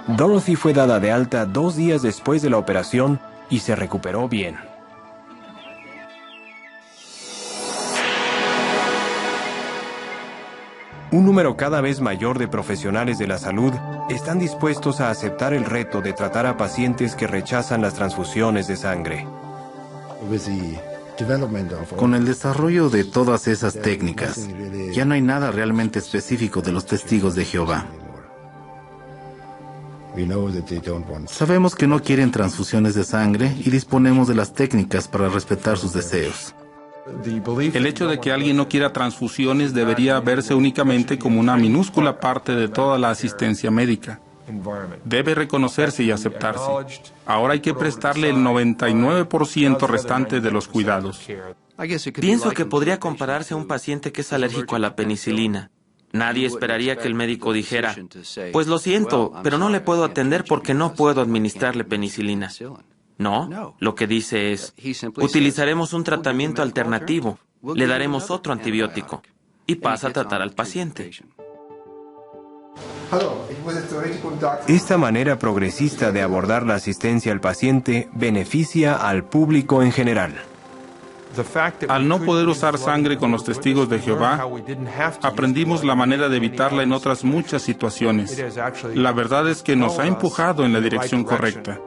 Dorothy fue dada de alta 2 días después de la operación y se recuperó bien. Un número cada vez mayor de profesionales de la salud están dispuestos a aceptar el reto de tratar a pacientes que rechazan las transfusiones de sangre. Con el desarrollo de todas esas técnicas, ya no hay nada realmente específico de los testigos de Jehová. Sabemos que no quieren transfusiones de sangre y disponemos de las técnicas para respetar sus deseos. El hecho de que alguien no quiera transfusiones debería verse únicamente como una minúscula parte de toda la asistencia médica. Debe reconocerse y aceptarse. Ahora hay que prestarle el 99% restante de los cuidados. Pienso que podría compararse a un paciente que es alérgico a la penicilina. Nadie esperaría que el médico dijera, pues lo siento, pero no le puedo atender porque no puedo administrarle penicilina. No, lo que dice es, utilizaremos un tratamiento alternativo, le daremos otro antibiótico y pasa a tratar al paciente. Esta manera progresista de abordar la asistencia al paciente beneficia al público en general. Al no poder usar sangre con los testigos de Jehová, aprendimos la manera de evitarla en otras muchas situaciones. La verdad es que nos ha empujado en la dirección correcta.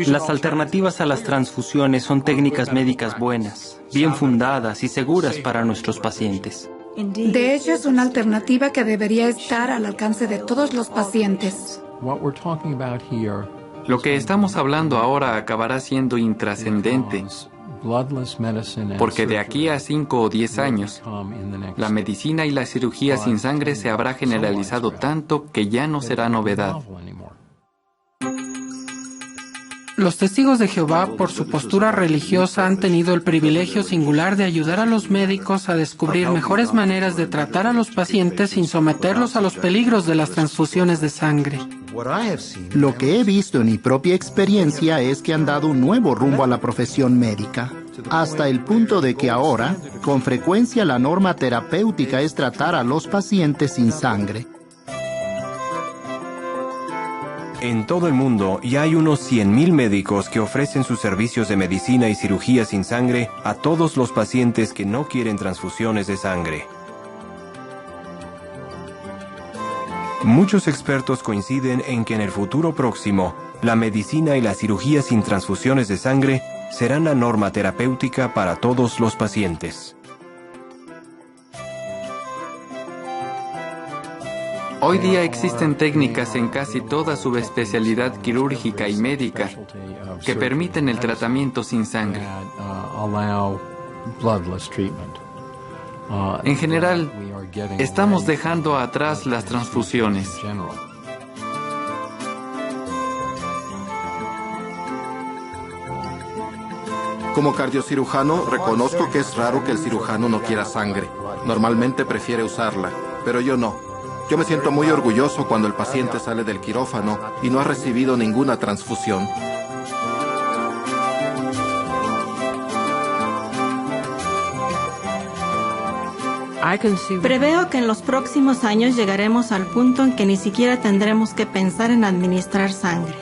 Las alternativas a las transfusiones son técnicas médicas buenas, bien fundadas y seguras para nuestros pacientes. De hecho, es una alternativa que debería estar al alcance de todos los pacientes. Lo que estamos hablando ahora acabará siendo intrascendente, porque de aquí a 5 o 10 años, la medicina y la cirugía sin sangre se habrá generalizado tanto que ya no será novedad. Los testigos de Jehová, por su postura religiosa, han tenido el privilegio singular de ayudar a los médicos a descubrir mejores maneras de tratar a los pacientes sin someterlos a los peligros de las transfusiones de sangre. Lo que he visto en mi propia experiencia es que han dado un nuevo rumbo a la profesión médica, hasta el punto de que ahora, con frecuencia, la norma terapéutica es tratar a los pacientes sin sangre. En todo el mundo ya hay unos 100.000 médicos que ofrecen sus servicios de medicina y cirugía sin sangre a todos los pacientes que no quieren transfusiones de sangre. Muchos expertos coinciden en que en el futuro próximo, la medicina y la cirugía sin transfusiones de sangre serán la norma terapéutica para todos los pacientes. Hoy día existen técnicas en casi toda subespecialidad quirúrgica y médica que permiten el tratamiento sin sangre. En general, estamos dejando atrás las transfusiones. Como cardiocirujano, reconozco que es raro que el cirujano no quiera sangre. Normalmente prefiere usarla, pero yo no. Yo me siento muy orgulloso cuando el paciente sale del quirófano y no ha recibido ninguna transfusión. Preveo que en los próximos años llegaremos al punto en que ni siquiera tendremos que pensar en administrar sangre.